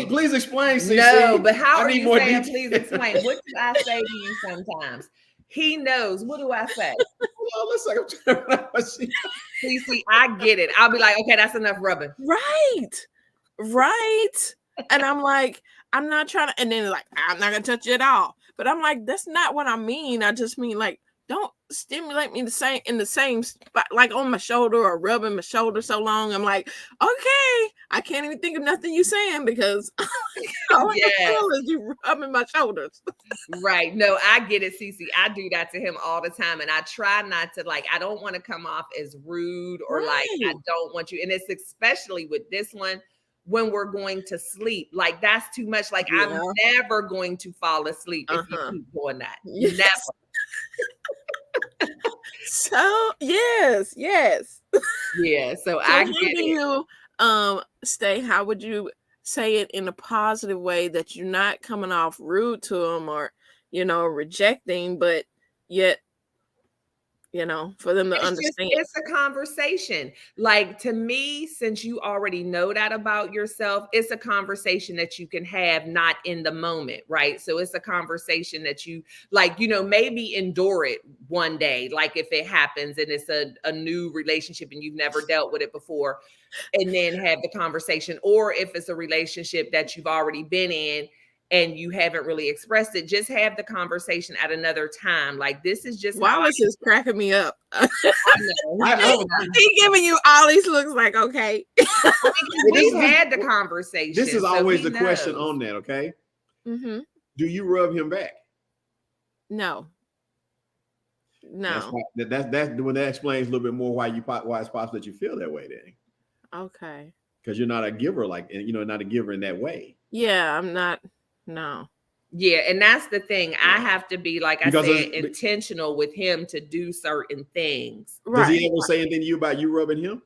Please explain, CC. No, but how are you saying please explain? What do I say to you sometimes? He knows. What do I say? Please, see, I get it. I'll be like, okay, that's enough rubbing. Right. And I'm like, I'm not trying to, and then like, I'm not gonna touch you at all. But I'm like, that's not what I mean. I just mean like, don't stimulate me in the same spot, like on my shoulder, or rubbing my shoulder so long. I'm like, okay, I can't even think of nothing you're saying, because all I can feel is you rubbing my shoulders. Right. No, I get it, Cece. I do that to him all the time. And I try not to, like, I don't want to come off as rude, or like, I don't want you. And it's especially with this one, when we're going to sleep, like that's too much. Like I'm never going to fall asleep if you keep doing that. Yes. Never. So yes. Yeah. So I get it. You Stae, how would you say it in a positive way that you're not coming off rude to them, or rejecting, but yet for them to understand? It's a conversation. Like, to me, since you already know that about yourself, it's a conversation that you can have, not in the moment, right? So it's a conversation that you like, maybe endure it one day, like if it happens and it's a new relationship and you've never dealt with it before, and then have the conversation. Or if it's a relationship that you've already been in and you haven't really expressed it, just have the conversation at another time. Like, this is just Wallace is cracking me up. I know. He giving you all these looks like, okay. We've had the conversation. This is always the question on that, okay? Mm-hmm. Do you rub him back? No. That's when that explains a little bit more why it's possible that you feel that way then. Okay. Because you're not a giver, not a giver in that way. Yeah, I'm not. No. Yeah, and that's the thing. I have to be, like I said, intentional with him to do certain things. Does he ever say anything to you about you rubbing him?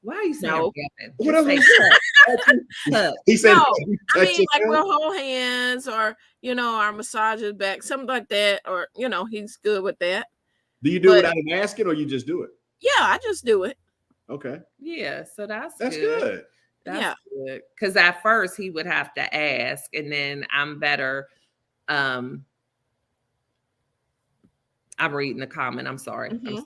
Why are you saying No. rubbing? What Just else say was that? touch. He said, No, "You I touch mean, like yourself?" we'll hold hands or, our massages back, something like that. Or, he's good with that. Do you do it But without him asking, or you just do it? yeah, I just do it. Okay, Yeah, so that's that's good. good. That's Yeah. good. Because at first he would have to ask, and then I'm better. I'm reading the comment. I'm sorry. I'm sorry.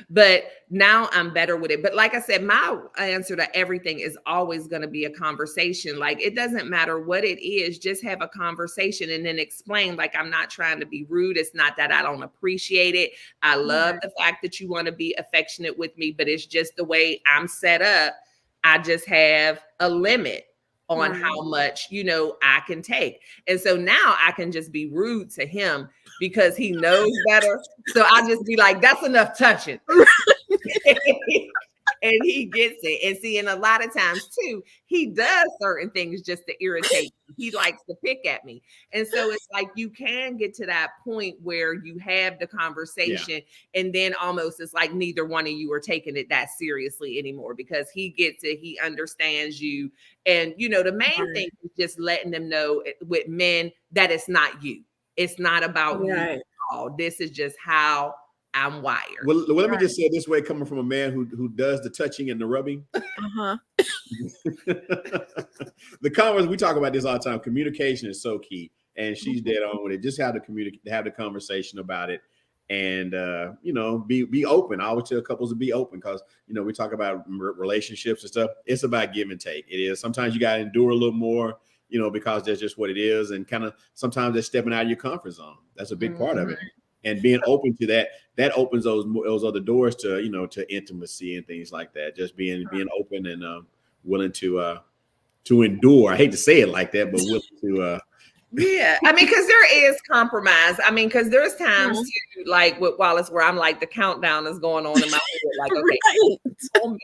But now I'm better with it. But like I said, my answer to everything is always going to be a conversation. Like, it doesn't matter what it is, just have a conversation and then explain. Like, I'm not trying to be rude. It's not that I don't appreciate it. I love the fact that you want to be affectionate with me, but it's just the way I'm set up. I just have a limit on how much, I can take. And so now I can just be rude to him because he knows better. So I just be like, that's enough touching. And he gets it. And see, and a lot of times too, he does certain things just to irritate me. He likes to pick at me. And so it's like you can get to that point where you have the conversation and then almost it's like neither one of you are taking it that seriously anymore because he gets it, he understands you. And the main thing is just letting them know with men that it's not you. It's not about you at all. This is just how I'm wired. Well, let me just say it this way, coming from a man who does the touching and the rubbing. The conversation, we talk about this all the time. Communication is so key, and she's dead on with it. Just have the conversation about it, and be open. I always tell couples to be open because we talk about relationships and stuff. It's about give and take. It is. Sometimes you got to endure a little more, because that's just what it is, and kind of sometimes that's stepping out of your comfort zone. That's a big part of it. And being open to that opens those other doors to to intimacy and things like that. Just being open and willing to endure. I hate to say it like that, but willing to. Yeah, I mean, because there is compromise. I mean, because there's times too, like with Wallace, where I'm like the countdown is going on in my head, like okay, 4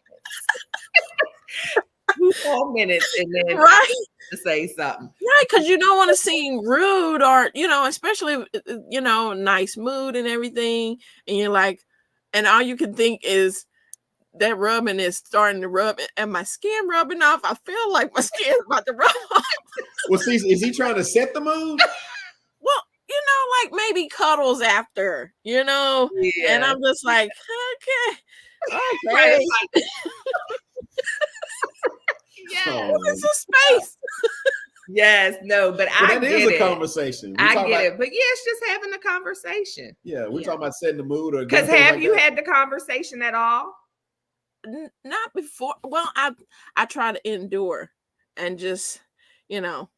minutes, 4 minutes, and then to say something. Right, because you don't want to seem rude or, especially, nice mood and everything. And you're like, and all you can think is that rubbing is starting to rub and my skin rubbing off. I feel like my skin's about to rub off. Well, see, is he trying to set the mood? Well, like maybe cuddles after, and I'm just like, okay. Yes. It's a space. Yes, no, but I that get is a it. conversation. I get it, but yeah, it's just having a conversation. Yeah, we're talking about setting the mood, or because have you had the conversation at all? Not before. Well, I try to endure and just, No,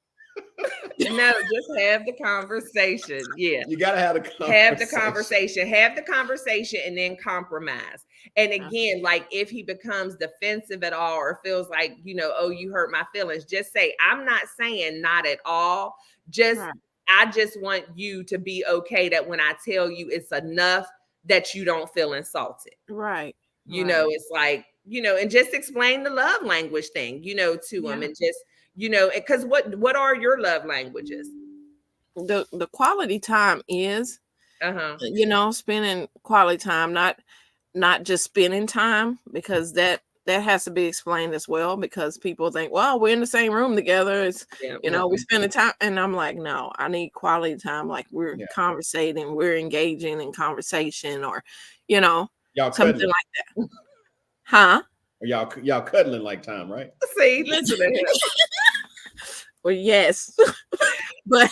just have the conversation. Yeah, you gotta have the conversation. Have the conversation, and then compromise. And again, like if he becomes defensive at all or feels like oh, you hurt my feelings, just say, I'm not saying not at all. Just I just want you to be okay that when I tell you it's enough that you don't feel insulted. Right. It's like and just explain the love language thing to him, and just because what are your love languages? The quality time is spending quality time, not just spending time, because that has to be explained as well, because people think, well, we're in the same room together, it's we're spending time, and I'm like, no, I need quality time, like we're conversating, we're engaging in conversation, or y'all something cuddling like that. Huh? Or y'all cuddling like time, right? See, listen to him. Well, yes. But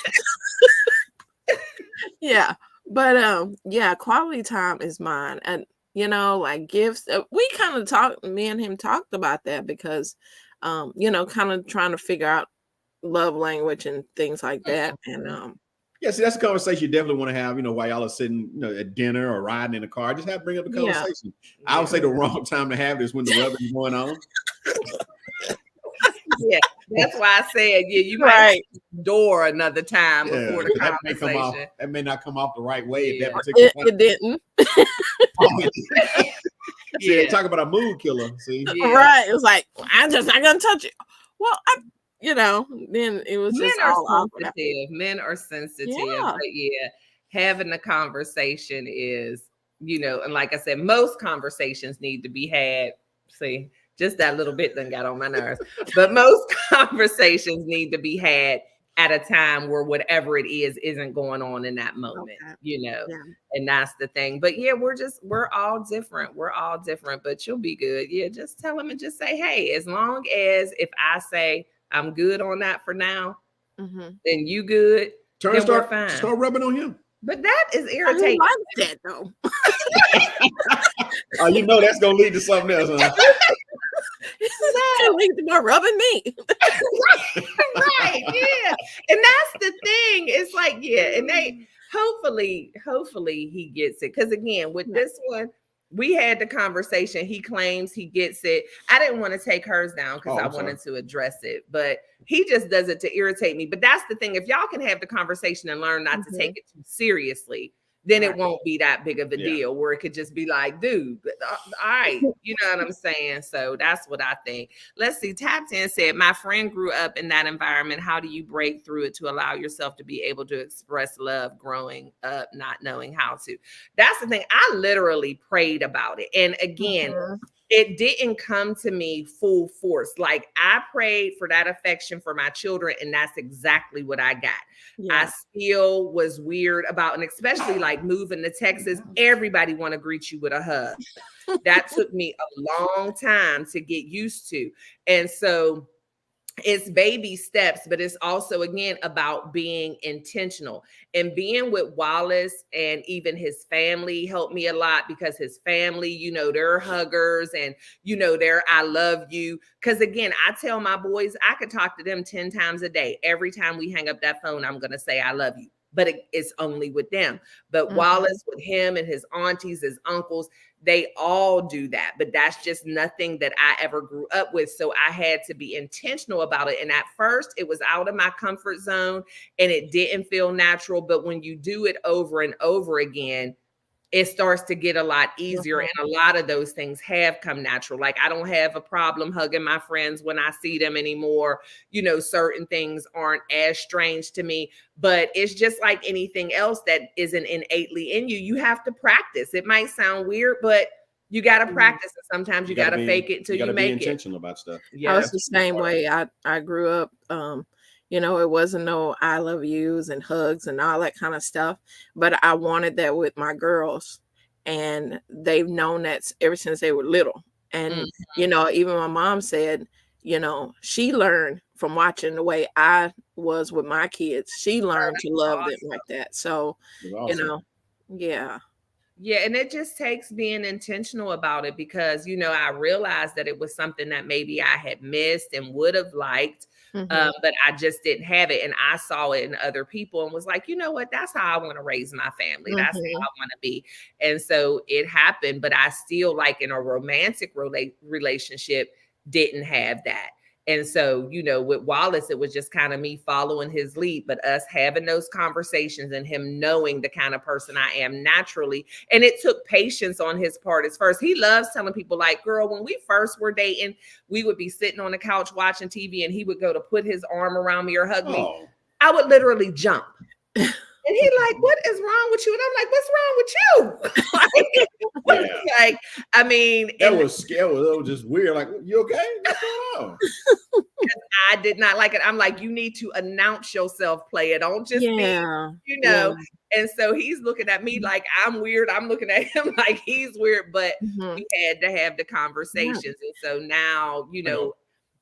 quality time is mine. And like gifts, we kind of me and him talked about that, because kind of trying to figure out love language and things like that. And see, that's a conversation you definitely want to have, while y'all are sitting, at dinner or riding in the car. Just bring up the conversation. I would say the wrong time to have this when the rubbing is going on. Yeah, that's why I said, you might door another time before the conversation. That may not come off the right way at that particular time. It didn't. They talk about a mood killer. See, right? It was like, I'm just not gonna touch it. Well, then it was just all sensitive. Men are sensitive, but having the conversation is, and like I said, most conversations need to be had. See, Just that little bit done got on my nerves. But most conversations need to be had at a time where whatever it is isn't going on in that moment, Okay. you know. Yeah. And that's the thing. But yeah, we're all different. We're all different, but you'll be good. Yeah, just tell them and just say, hey, as long as if I say I'm good on that for now, then you good, then we're fine. Start rubbing on him. But that is I irritating. like that though. Oh, you know that's gonna lead to something else, huh? It leads to more rubbing me. Right, yeah. And that's the thing. It's like, yeah, and they hopefully he gets it. Because again, with this one, we had the conversation. He claims he gets it. I didn't want to take hers down because I wanted to address it, but he just does it to irritate me. But that's the thing. If y'all can have the conversation and learn not to take it too seriously, then it won't be that big of a deal where it could just be like, dude, all right. You know what I'm saying? So that's what I think. Let's see. Tap 10 said, my friend grew up in that environment. How do you break through it to allow yourself to be able to express love growing up, not knowing how to? That's the thing. I literally prayed about it. And again, it didn't come to me full force. Like I prayed for that affection for my children, and that's exactly what I got. I still was weird about, and especially like moving to Texas, everybody want to greet you with a hug. That took me a long time to get used to. And so it's baby steps, but it's also, again, about being intentional. And being with Wallace and even his family helped me a lot because his family, you know, they're huggers and, you know, they're I love you. Because again, I tell my boys, I could talk to them 10 times a day. Every time we hang up that phone, I'm going to say I love you. But it's only with them. But Wallace, with him and his aunties, his uncles, they all do that. But that's just nothing that I ever grew up with. So I had to be intentional about it. And at first, it was out of my comfort zone and it didn't feel natural. But when you do it over and over again, it starts to get a lot easier. And a lot of those things have come natural. Like I don't have a problem hugging my friends when I see them anymore. You know, certain things aren't as strange to me, but it's just like anything else that isn't innately in you. You have to practice. It might sound weird, but you got to practice it. Sometimes you got to fake it until you make it. Be intentional about stuff. Yeah, I was the same way. I grew up, you know, it wasn't no I love yous and hugs and all that kind of stuff. But I wanted that with my girls. And they've known that ever since they were little. And, you know, even my mom said, you know, she learned from watching the way I was with my kids. She learned to love them like that. So, you know, yeah. Yeah, and it just takes being intentional about it because, you know, I realized that it was something that maybe I had missed and would have liked, but I just didn't have it. And I saw it in other people and was like, you know what, that's how I want to raise my family. That's how I want to be. And so it happened, but I still, like in a romantic relationship, didn't have that. And so, you know, with Wallace, it was just kind of me following his lead, but us having those conversations and him knowing the kind of person I am naturally. And it took patience on his part at first. He loves telling people like, girl, when we first were dating, we would be sitting on the couch watching TV and he would go to put his arm around me or hug me. I would literally jump. And he like, what is wrong with you? And I'm like, what's wrong with you? Like, I mean, that was scary. That was just weird. Like, you okay? What's going on? I did not like it. I'm like, you need to announce yourself, player. Don't just be, you know. And so he's looking at me like I'm weird. I'm looking at him like he's weird, but we had to have the conversations. And so now, you know,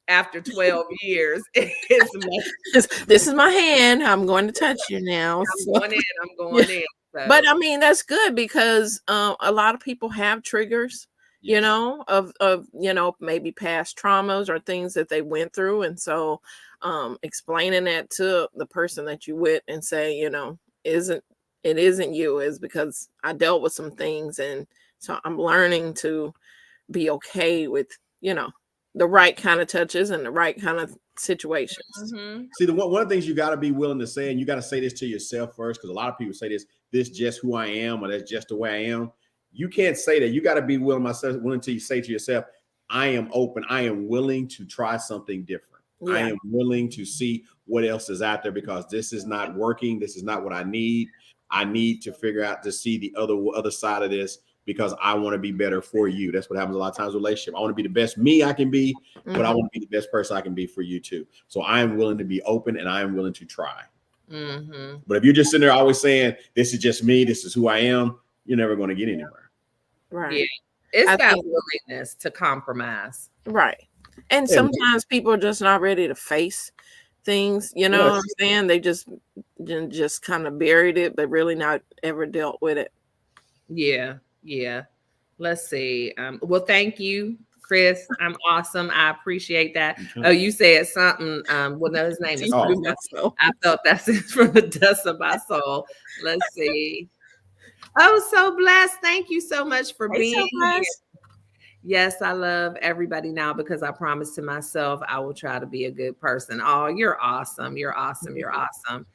after 12 years, this is my hand. I'm going to touch you now. I'm going in. So. But I mean, that's good because a lot of people have triggers, you know, of, you know, maybe past traumas or things that they went through. And so explaining that to the person that you with and say, you know, it isn't you, is because I dealt with some things. And so I'm learning to be okay with, you know, the right kind of touches and the right kind of situations. See, one of the things you got to be willing to say, and you got to say this to yourself first, because a lot of people say this just who I am, or that's just the way I am. You can't say that. You got to be willing to say to yourself, I am open. I am willing to try something different. I am willing to see what else is out there because this is not working. This is not what I need. I need to figure out to see the other side of this. because I want to be better for you. That's what happens a lot of times in a relationship. I want to be the best me I can be, but I want to be the best person I can be for you too. So I am willing to be open and I am willing to try. But if you're just sitting there always saying, this is just me, this is who I am, you're never going to get anywhere. Right. Yeah. It's that willingness to compromise. Right. And sometimes people are just not ready to face things, you know what I'm saying? They just kind of buried it, but really not ever dealt with it. Yeah. Yeah. Let's see. Well, thank you, Chris. I'm awesome. I appreciate that. Oh, you said something. Well, no, his name is I felt that's it from the dust of my soul. Let's see. Oh, so blessed. Thank you so much for being here. Yes, I love everybody now because I promised to myself I will try to be a good person. Oh, you're awesome. You're awesome. You're awesome.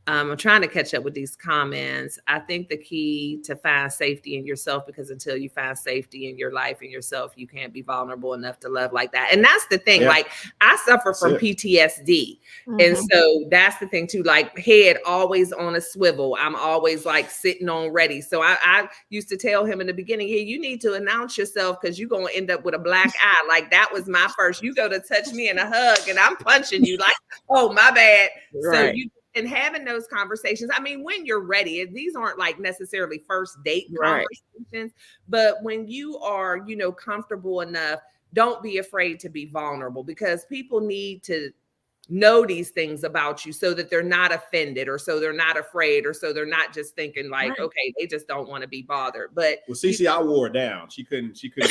I'm trying to catch up with these comments. I think the key to find safety in yourself, because until you find safety in your life and yourself, you can't be vulnerable enough to love like that. And that's the thing. Like, I suffer from PTSD. And so that's the thing too, like head always on a swivel. I'm always like sitting on ready. So I used to tell him in the beginning, hey, you need to announce yourself because you're going to end up with a black eye. Like that was my first, you go to touch me in a hug and I'm punching you like, oh, my bad. Right. So and having those conversations, I mean, when you're ready, these aren't like necessarily first date conversations, but when you are, you know, comfortable enough, don't be afraid to be vulnerable because people need to know these things about you so that they're not offended or so they're not afraid or so they're not just thinking like, okay, they just don't want to be bothered. But Cece, I wore it down. She couldn't I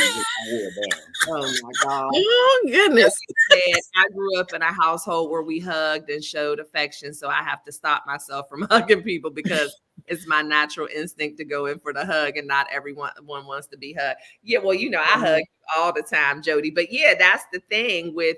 wore it down. Oh my God. Oh goodness. I grew up in a household where we hugged and showed affection. So I have to stop myself from hugging people because it's my natural instinct to go in for the hug and not everyone wants to be hugged. Yeah, well, you know, I hug you all the time, Jody. But yeah, that's the thing with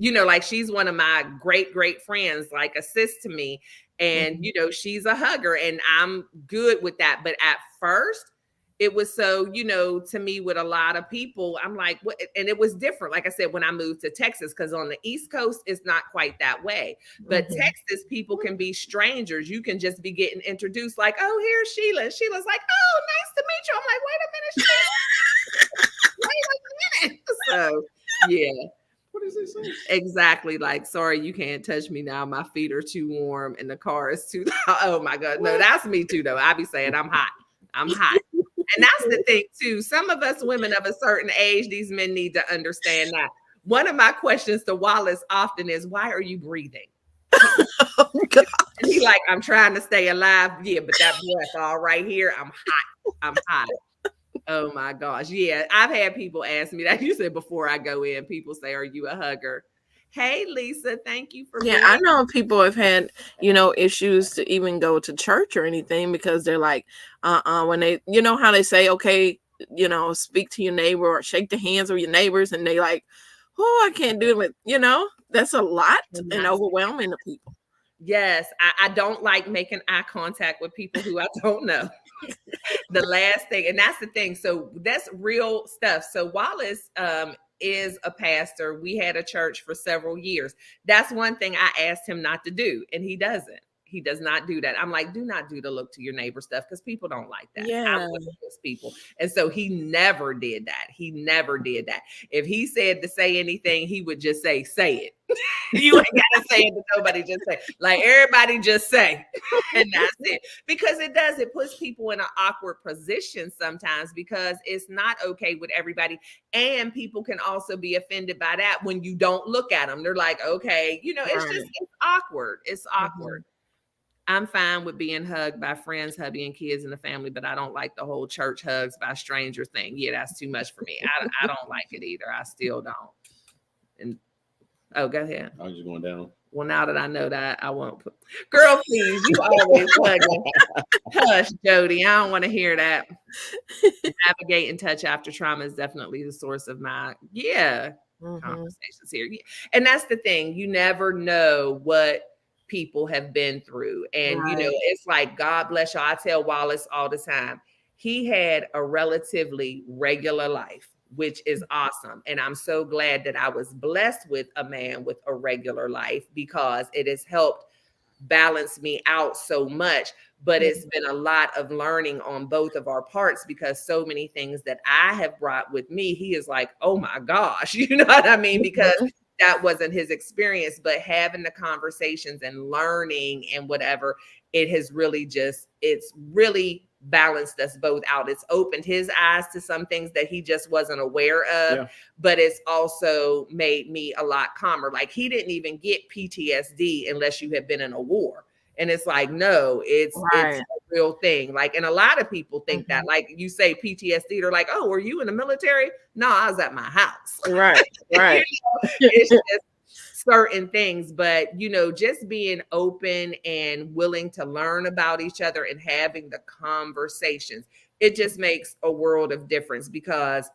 you know, like she's one of my great friends, like a sis to me. And, you know, she's a hugger and I'm good with that. But at first it was so, you know, to me with a lot of people, I'm like, what? And it was different. Like I said, when I moved to Texas, because on the East Coast, it's not quite that way. But Texas, people can be strangers. You can just be getting introduced like, oh, here's Sheila. And Sheila's like, oh, nice to meet you. I'm like, wait a minute, Sheila. Wait a minute. So, yeah. What does it say? Exactly. Like, sorry, you can't touch me now. My feet are too warm and the car is too loud. Oh my God. No, that's me too, though. I be saying I'm hot. I'm hot. And that's the thing too. Some of us women of a certain age, these men need to understand that. One of my questions to Wallace often is, why are you breathing? Oh God. And he like, I'm trying to stay alive. Yeah, but that breath all right here, I'm hot. I'm hot. Oh my gosh. Yeah. I've had people ask me that. You said before I go in, people say, are you a hugger? Hey, Lisa, thank you for I know people have had, you know, issues to even go to church or anything because they're like, when they, you know how they say, okay, you know, speak to your neighbor or shake the hands of your neighbors and they like, oh, I can't do it. You know, that's a lot and overwhelming to people. Yes, I don't like making eye contact with people who I don't know. The last thing, and that's the thing. So that's real stuff. So Wallace is a pastor. We had a church for several years. That's one thing I asked him not to do, and he doesn't. He does not do that. I'm like, do not do the look to your neighbor stuff because people don't like that. Yeah. I'm one of those people. And so he never did that. He never did that. If he said to say anything, he would just say it. You ain't got to say it to nobody. Just say, like, everybody just say. And that's it. Because it puts people in an awkward position sometimes because it's not okay with everybody. And people can also be offended by that when you don't look at them. They're like, okay, you know, it's awkward. It's awkward. I'm fine with being hugged by friends, hubby, and kids in the family, but I don't like the whole church hugs by stranger thing. Yeah, that's too much for me. I don't like it either. I still don't. And go ahead. I was just going down. Well, now that I know that, I won't put. Girl, please, you always hugging. Hush, Jody. I don't want to hear that. Navigate and touch after trauma is definitely the source of my conversations here. Yeah. And that's the thing. You never know what people have been through. And, you know, it's like, God bless you. I tell Wallace all the time, he had a relatively regular life, which is awesome. And I'm so glad that I was blessed with a man with a regular life because it has helped balanced me out so much. But it's been a lot of learning on both of our parts, because so many things that I have brought with me, he is like, oh my gosh, you know what I mean? Because that wasn't his experience. But having the conversations and learning and whatever, it has really it's really balanced us both out. It's opened his eyes to some things that he just wasn't aware of, but it's also made me a lot calmer. Like, he didn't even get PTSD unless you have been in a war. And it's like, no, it's a real thing. Like, and a lot of people think that, like, you say PTSD, they're like, oh, were you in the military? No, I was at my house. Right. It's just certain things, but, just being open and willing to learn about each other and having the conversations, it just makes a world of difference, because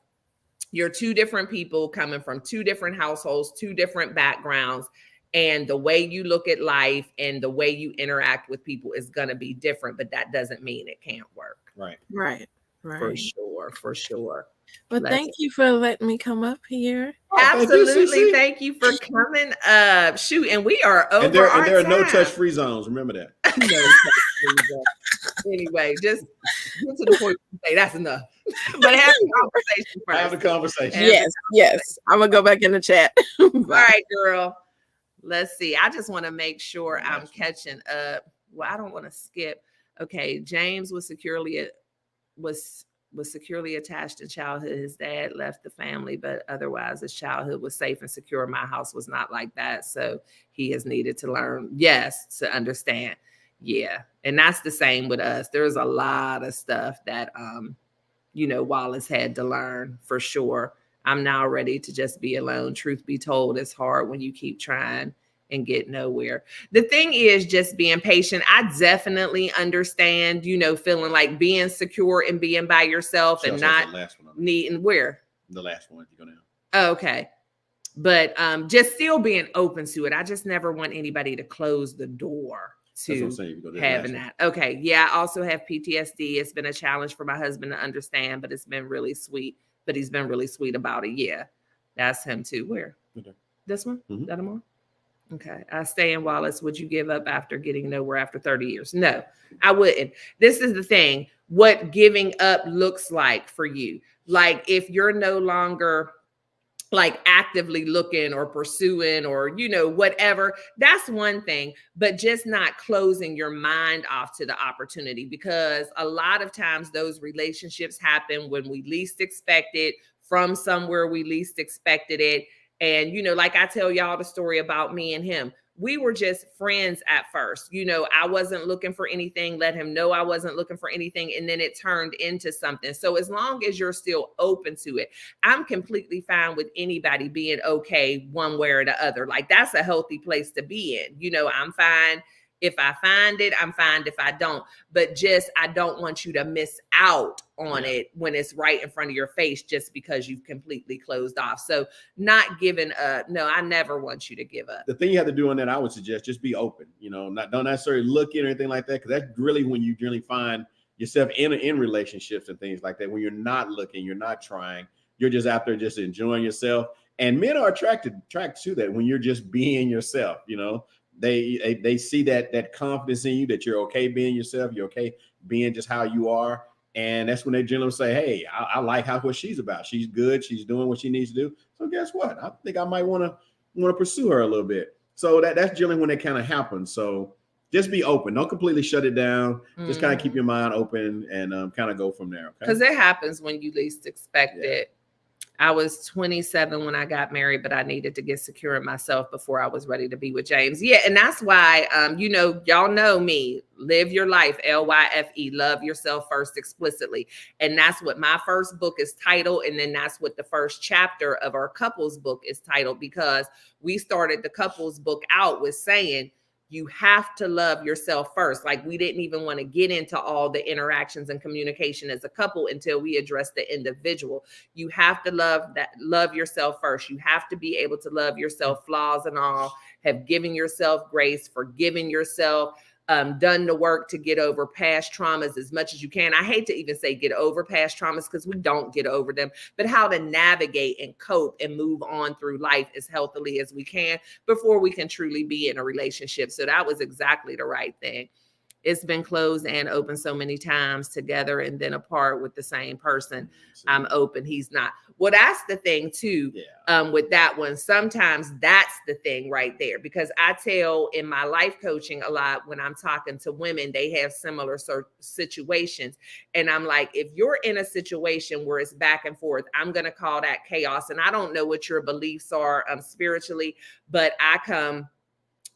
you're two different people coming from two different households, two different backgrounds. And the way you look at life and the way you interact with people is going to be different, but that doesn't mean it can't work. Right. For sure. Well, thank you for letting me come up here. Absolutely. Thank you for coming up. Shoot, and we are over and there are time. no touch-free zones. Remember that. No touch-free zones. Anyway, just get to the point and say that's enough. But have the conversation first. Have the conversation. Yes. I'm going to go back in the chat. All right, girl. Let's see. I just want to make sure I'm catching up. Well, I don't want to skip. Okay. James was securely attached in childhood. His dad left the family, but otherwise his childhood was safe and secure. My house was not like that. So he has needed to learn, to understand. Yeah. And that's the same with us. There's a lot of stuff that, Wallace had to learn, for sure. I'm now ready to just be alone. Truth be told, it's hard when you keep trying and get nowhere. The thing is just being patient. I definitely understand, feeling like being secure and being by yourself and not needing where? The last one you go down. Oh, okay. But just still being open to it. I just never want anybody to close the door to having that. Okay. Yeah. I also have PTSD. It's been a challenge for my husband to understand, but it's been really sweet. But he's been really sweet about it. Yeah. That's him too. Where? Okay. This one? Mm-hmm. That him on? Okay. Stae and Wallace, would you give up after getting nowhere after 30 years? No, I wouldn't. This is the thing. What giving up looks like for you. Like, if you're no longer like actively looking or pursuing or, whatever, that's one thing, but just not closing your mind off to the opportunity, because a lot of times those relationships happen when we least expect it, from somewhere we least expected it. And, like I tell y'all the story about me and him, we were just friends at first. I wasn't looking for anything, let him know I wasn't looking for anything. And then it turned into something. So as long as you're still open to it, I'm completely fine with anybody being okay one way or the other. Like, that's a healthy place to be in. I'm fine if I find it, I'm fine if I don't. But just, I don't want you to miss out on it when it's right in front of your face, just because you've completely closed off. So not giving up. No, I never want you to give up. The thing you have to do on that, I would suggest, just be open. Don't necessarily look in or anything like that, because that's really when you really find yourself in relationships and things like that. When you're not looking, you're not trying, you're just out there just enjoying yourself. And men are attracted to that when you're just being yourself. They see that confidence in you, that you're okay being yourself, you're okay being just how you are. And that's when they generally say, hey, I like what she's about. She's good. She's doing what she needs to do. So guess what? I think I might want to pursue her a little bit. So that's generally when it kind of happens. So just be open. Don't completely shut it down. Just kind of keep your mind open and kind of go from there. Okay? Because it happens when you least expect it. I was 27 when I got married, but I needed to get secure in myself before I was ready to be with James. Yeah. And that's why, y'all know me, live your life, LYFE, love yourself first explicitly. And that's what my first book is titled. And then that's what the first chapter of our couples book is titled, because we started the couples book out with saying, you have to love yourself first. Like, we didn't even want to get into all the interactions and communication as a couple until we address the individual. You have to love yourself first. You have to be able to love yourself, flaws and all, have given yourself grace, forgiving yourself, done the work to get over past traumas as much as you can. I hate to even say get over past traumas because we don't get over them, but how to navigate and cope and move on through life as healthily as we can before we can truly be in a relationship. So that was exactly the right thing. It's been closed and open so many times, together and then apart with the same person. I'm open, he's not. Well, that's the thing too. With that one, sometimes that's the thing right there, because I tell in my life coaching a lot when I'm talking to women, they have similar situations. And I'm like, if you're in a situation where it's back and forth, I'm going to call that chaos. And I don't know what your beliefs are spiritually, but I come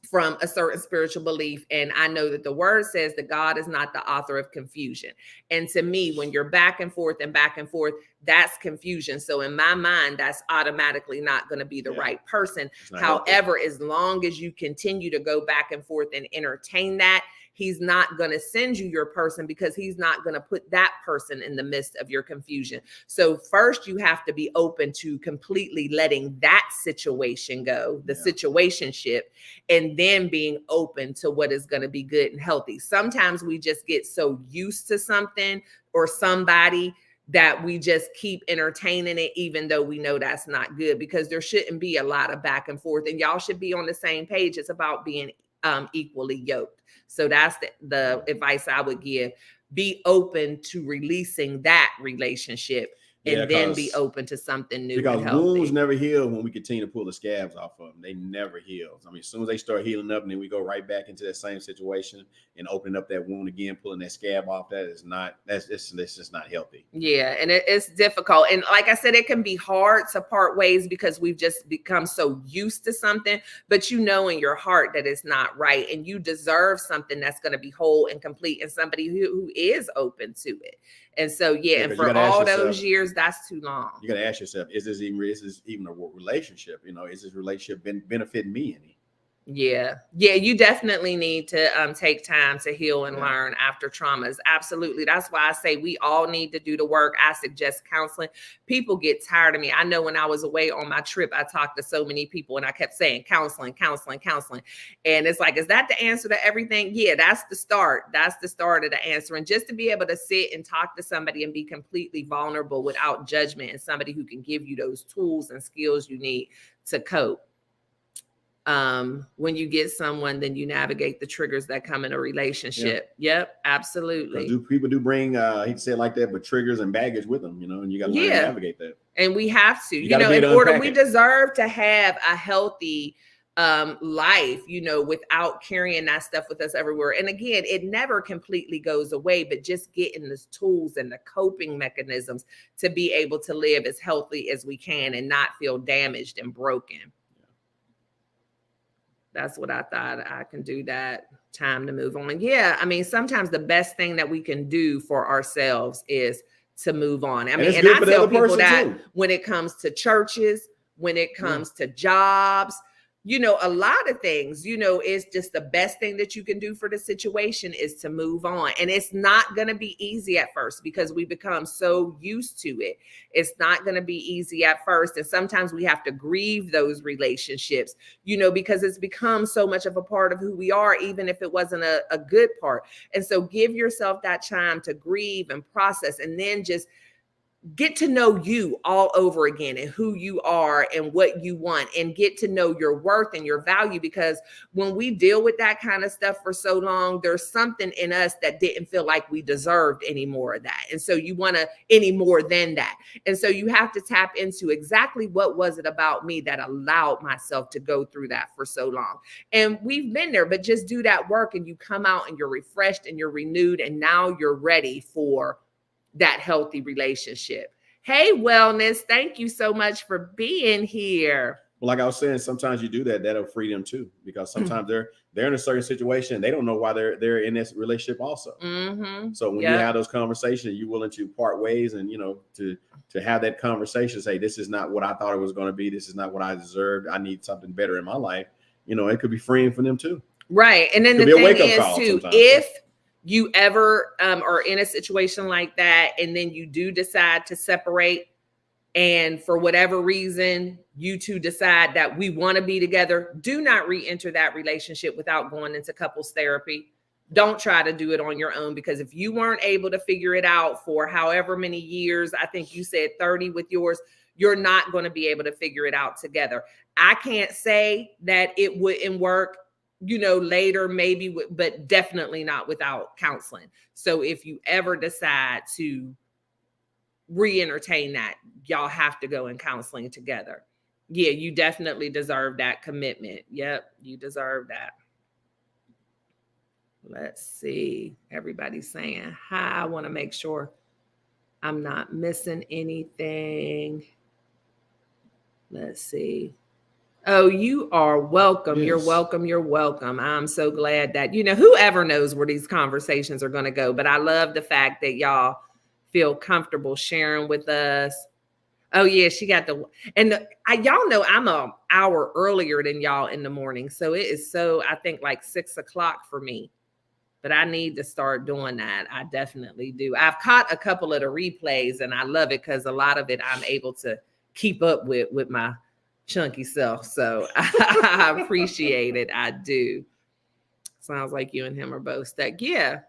from a certain spiritual belief. And I know that the word says that God is not the author of confusion. And to me, when you're back and forth, that's confusion. So in my mind, that's automatically not going to be the right person. However, as long as you continue to go back and forth and entertain that, he's not going to send you your person, because he's not going to put that person in the midst of your confusion. So first you have to be open to completely letting that situation go, the situationship, and then being open to what is going to be good and healthy. Sometimes we just get so used to something or somebody that we just keep entertaining it, even though we know that's not good, because there shouldn't be a lot of back and forth, and y'all should be on the same page. It's about being equally yoked. So that's the advice I would give. Be open to releasing that relationship, and then be open to something new. Because wounds never heal when we continue to pull the scabs off of them. They never heal. I mean, as soon as they start healing up, and then we go right back into that same situation and opening up that wound again, pulling that scab off, that's just not healthy. Yeah, and it's difficult. And like I said, it can be hard to part ways because we've just become so used to something, but you know in your heart that it's not right, and you deserve something that's going to be whole and complete, and somebody who is open to it. And so, and for all those years, that's too long. You got to ask yourself, is this even a relationship? You know, is this relationship benefiting me any? Yeah, you definitely need to take time to heal and learn after traumas. Absolutely. That's why I say we all need to do the work. I suggest counseling. People get tired of me. I know when I was away on my trip, I talked to so many people and I kept saying counseling. And it's like, is that the answer to everything? Yeah, that's the start. That's the start of the answer. And just to be able to sit and talk to somebody and be completely vulnerable without judgment, and somebody who can give you those tools and skills you need to cope. When you get someone, then you navigate the triggers that come in a relationship. Yep, absolutely. People do bring, he'd say it like that, but triggers and baggage with them, and you got to learn to navigate that. And we have to, in order, we deserve to have a healthy life, without carrying that stuff with us everywhere. And again, it never completely goes away, but just getting the tools and the coping mechanisms to be able to live as healthy as we can and not feel damaged and broken. That's what I thought. I can do that. Time to move on. Yeah, I mean, sometimes the best thing that we can do for ourselves is to move on. I mean, and I tell people that when it comes to churches, when it comes to jobs, a lot of things, it's just the best thing that you can do for the situation is to move on. And it's not going to be easy at first because we become so used to it. It's not going to be easy at first. And sometimes we have to grieve those relationships, because it's become so much of a part of who we are, even if it wasn't a good part. And so give yourself that time to grieve and process, and then just get to know you all over again and who you are and what you want, and get to know your worth and your value. Because when we deal with that kind of stuff for so long, there's something in us that didn't feel like we deserved any more of that. And so you want to any more than that. And so you have to tap into exactly what was it about me that allowed myself to go through that for so long. And we've been there, but just do that work and you come out and you're refreshed and you're renewed, and now you're ready for that healthy relationship. Hey, Wellness, thank you so much for being here. Well, like I was saying, sometimes you do that'll free them too, because sometimes they're in a certain situation, they don't know why they're in this relationship also. So when you have those conversations, you're willing to part ways and to have that conversation, say, this is not what I thought it was going to be, this is not what I deserved, I need something better in my life. It could be freeing for them too. Right. And then the thing is too, if you ever are in a situation like that, and then you do decide to separate, and for whatever reason, you two decide that we want to be together, do not re-enter that relationship without going into couples therapy. don't try to do it on your own, because if you weren't able to figure it out for however many years, I think you said 30 with yours, you're not going to be able to figure it out together. I can't say that it wouldn't work, later, maybe, but definitely not without counseling. So if you ever decide to re-entertain that, y'all have to go in counseling together. Yeah, you definitely deserve that commitment. Yep, you deserve that. Let's see. Everybody's saying hi. I want to make sure I'm not missing anything. Let's see. Oh, you are welcome. Yes. You're welcome. You're welcome. I'm so glad that, whoever knows where these conversations are going to go, but I love the fact that y'all feel comfortable sharing with us. Oh yeah, she got y'all know I'm an hour earlier than y'all in the morning. So it is I think like 6:00 for me, but I need to start doing that. I definitely do. I've caught a couple of the replays and I love it because a lot of it I'm able to keep up with my chunky self. So I appreciate it. I do. Sounds like you and him are both stuck. Yeah,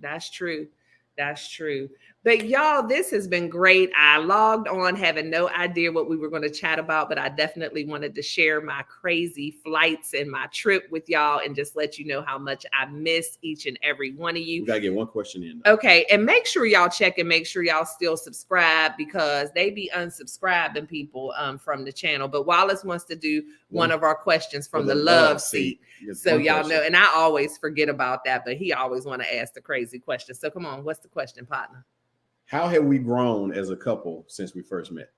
that's true. That's true. But y'all, this has been great. I logged on having no idea what we were going to chat about, but I definitely wanted to share my crazy flights and my trip with y'all and just let you know how much I miss each and every one of you. We got to get one question in, though. Okay. And make sure y'all check and make sure y'all still subscribe, because they be unsubscribing people from the channel. But Wallace wants to do one of our questions from the love seat. So y'all know, and I always forget about that, but he always want to ask the crazy question. So come on, what's the question, partner? How have we grown as a couple since we first met?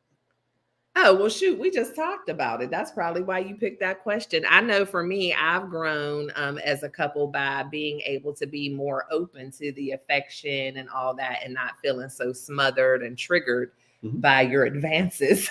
Oh, well, shoot, we just talked about it. That's probably why you picked that question. I know for me, I've grown as a couple by being able to be more open to the affection and all that, and not feeling so smothered and triggered by your advances.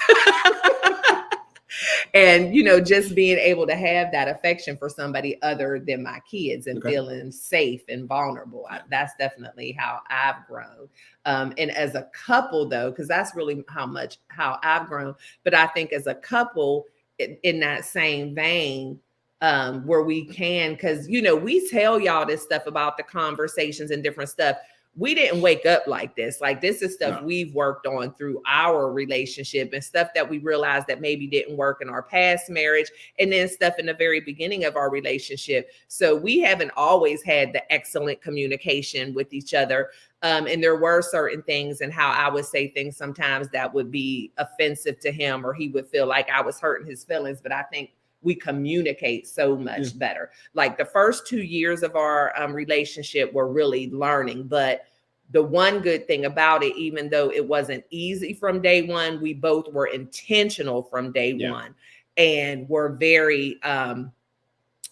And, just being able to have that affection for somebody other than my kids and feeling safe and vulnerable. That's definitely how I've grown. And as a couple, though, because that's really how I've grown. But I think as a couple, in that same vein, where we can, because, we tell y'all this stuff about the conversations and different stuff. We didn't wake up like this. Like, this is stuff we've worked on through our relationship, and stuff that we realized that maybe didn't work in our past marriage, and then stuff in the very beginning of our relationship. So we haven't always had the excellent communication with each other. And there were certain things and how I would say things sometimes that would be offensive to him, or he would feel like I was hurting his feelings. But I think we communicate so much better. Like, the first 2 years of our relationship were really learning. But the one good thing about it, even though it wasn't easy from day one, we both were intentional from day one, and were very,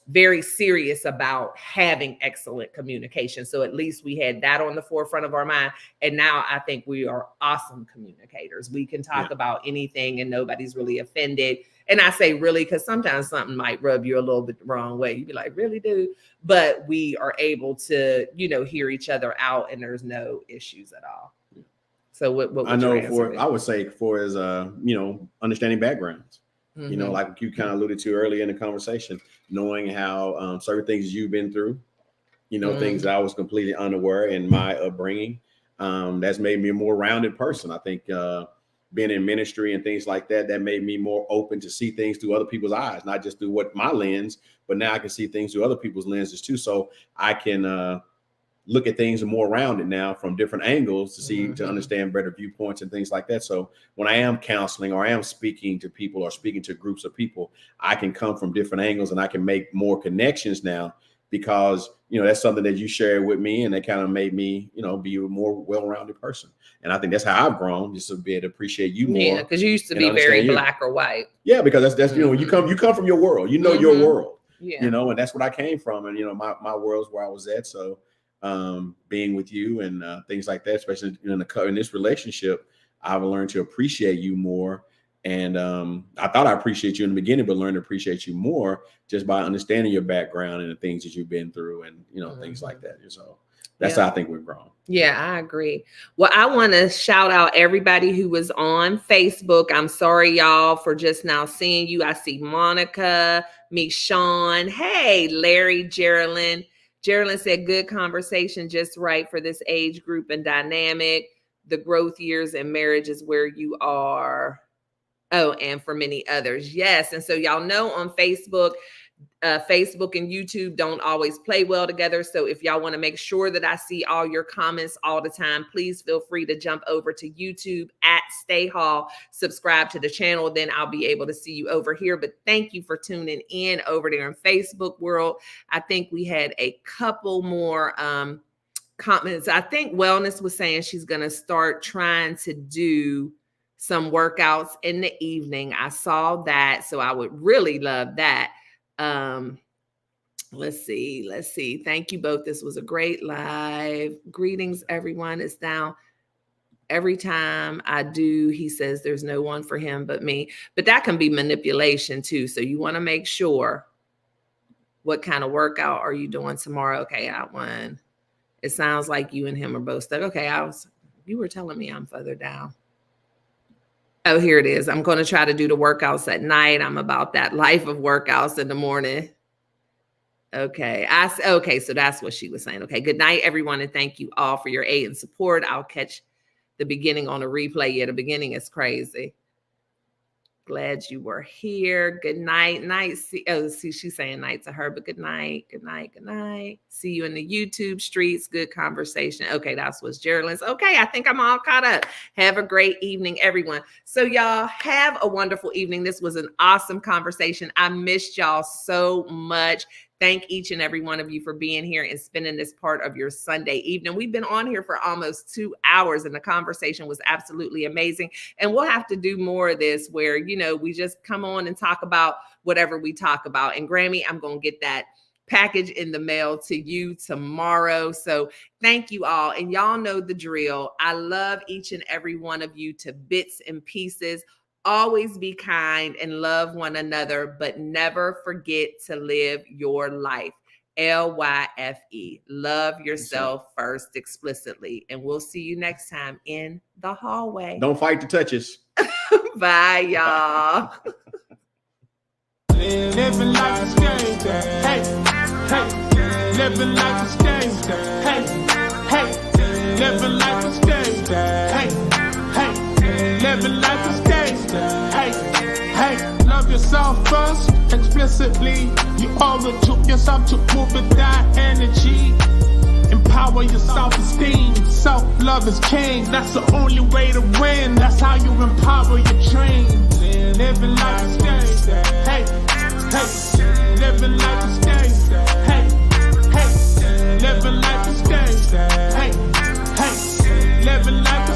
very serious about having excellent communication. So at least we had that on the forefront of our mind. And now I think we are awesome communicators. We can talk about anything and nobody's really offended. And I say really, because sometimes something might rub you a little bit the wrong way. You'd be like, really, dude? But we are able to, hear each other out, and there's no issues at all. So what would I know I would say as understanding backgrounds. Like you kind of alluded to earlier in the conversation, knowing how certain things you've been through, things that I was completely unaware in my upbringing. That's made me a more rounded person. I think being in ministry and things like that made me more open to see things through other people's eyes, not just through my lens, but now I can see things through other people's lenses too. So I can look at things more rounded now from different angles to understand better viewpoints and things like that. So when I am counseling or I am speaking to people or speaking to groups of people, I can come from different angles and I can make more connections now, because, that's something that you shared with me, and that kind of made me, be a more well-rounded person. And I think that's how I've grown, just to be able to appreciate you more. Yeah, because you used to be very black or white. Yeah, because that's when you come from your world, your world, and that's what I came from. And, my world's where I was at. So being with you and things like that, especially in this relationship, I've learned to appreciate you more. And I thought I appreciate you in the beginning, but learned to appreciate you more just by understanding your background and the things that you've been through, and things like that. So that's how I think we've grown. Yeah, I agree. Well, I want to shout out everybody who was on Facebook. I'm sorry, y'all, for just now seeing you. I see Monica, Sean. Hey, Larry, Geraldine, Geraldine said, good conversation, just right for this age group and dynamic. The growth years and marriage is where you are. Oh, and for many others. Yes. And so y'all know on Facebook and YouTube don't always play well together. So if y'all want to make sure that I see all your comments all the time, please feel free to jump over to YouTube at Stae Hall, subscribe to the channel. Then I'll be able to see you over here. But thank you for tuning in over there in Facebook world. I think we had a couple more comments. I think Wellness was saying she's going to start trying to do some workouts in the evening. I saw that. So I would really love that. Let's see. Thank you both. This was a great live. Greetings, everyone. It's now every time I do, he says there's no one for him but me. But that can be manipulation too. So you want to make sure what kind of workout are you doing tomorrow? Okay, I won. It sounds like you and him are both stuck. Okay, you were telling me I'm further down. Oh, here it is. I'm going to try to do the workouts at night. I'm about that life of workouts in the morning. Okay. Okay. So that's what she was saying. Okay. Good night, everyone. And thank you all for your aid and support. I'll catch the beginning on a replay. Yeah, the beginning is crazy. Glad you were here. Good night. See, she's saying night to her, but good night. Good night. Good night. See you in the YouTube streets. Good conversation. Okay, that's what's Geraldine's. Okay, I think I'm all caught up. Have a great evening, everyone. So y'all have a wonderful evening. This was an awesome conversation. I missed y'all so much. Thank each and every one of you for being here and spending this part of your Sunday evening. We've been on here for almost 2 hours and the conversation was absolutely amazing. And we'll have to do more of this where, we just come on and talk about whatever we talk about. And Grammy, I'm going to get that package in the mail to you tomorrow. So thank you all. And y'all know the drill. I love each and every one of you to bits and pieces. Always be kind and love one another, but never forget to live your life. LYFE. Love yourself first explicitly. And we'll see you next time in the hallway. Don't fight to touch us. Bye, y'all. Living like a stage. Hey, hey. Living like a stage. Hey, hey. Living like a stage. Hey, hey. Living like a stage. Hey, hey. Love yourself first, explicitly. You owe it to yourself to move with that energy. Empower your self-esteem. Self-love is king. That's the only way to win. That's how you empower your dream. Living like a stage. Hey, hey. Living like a stage. Hey, hey. Living like a stage. Hey, hey. Living like a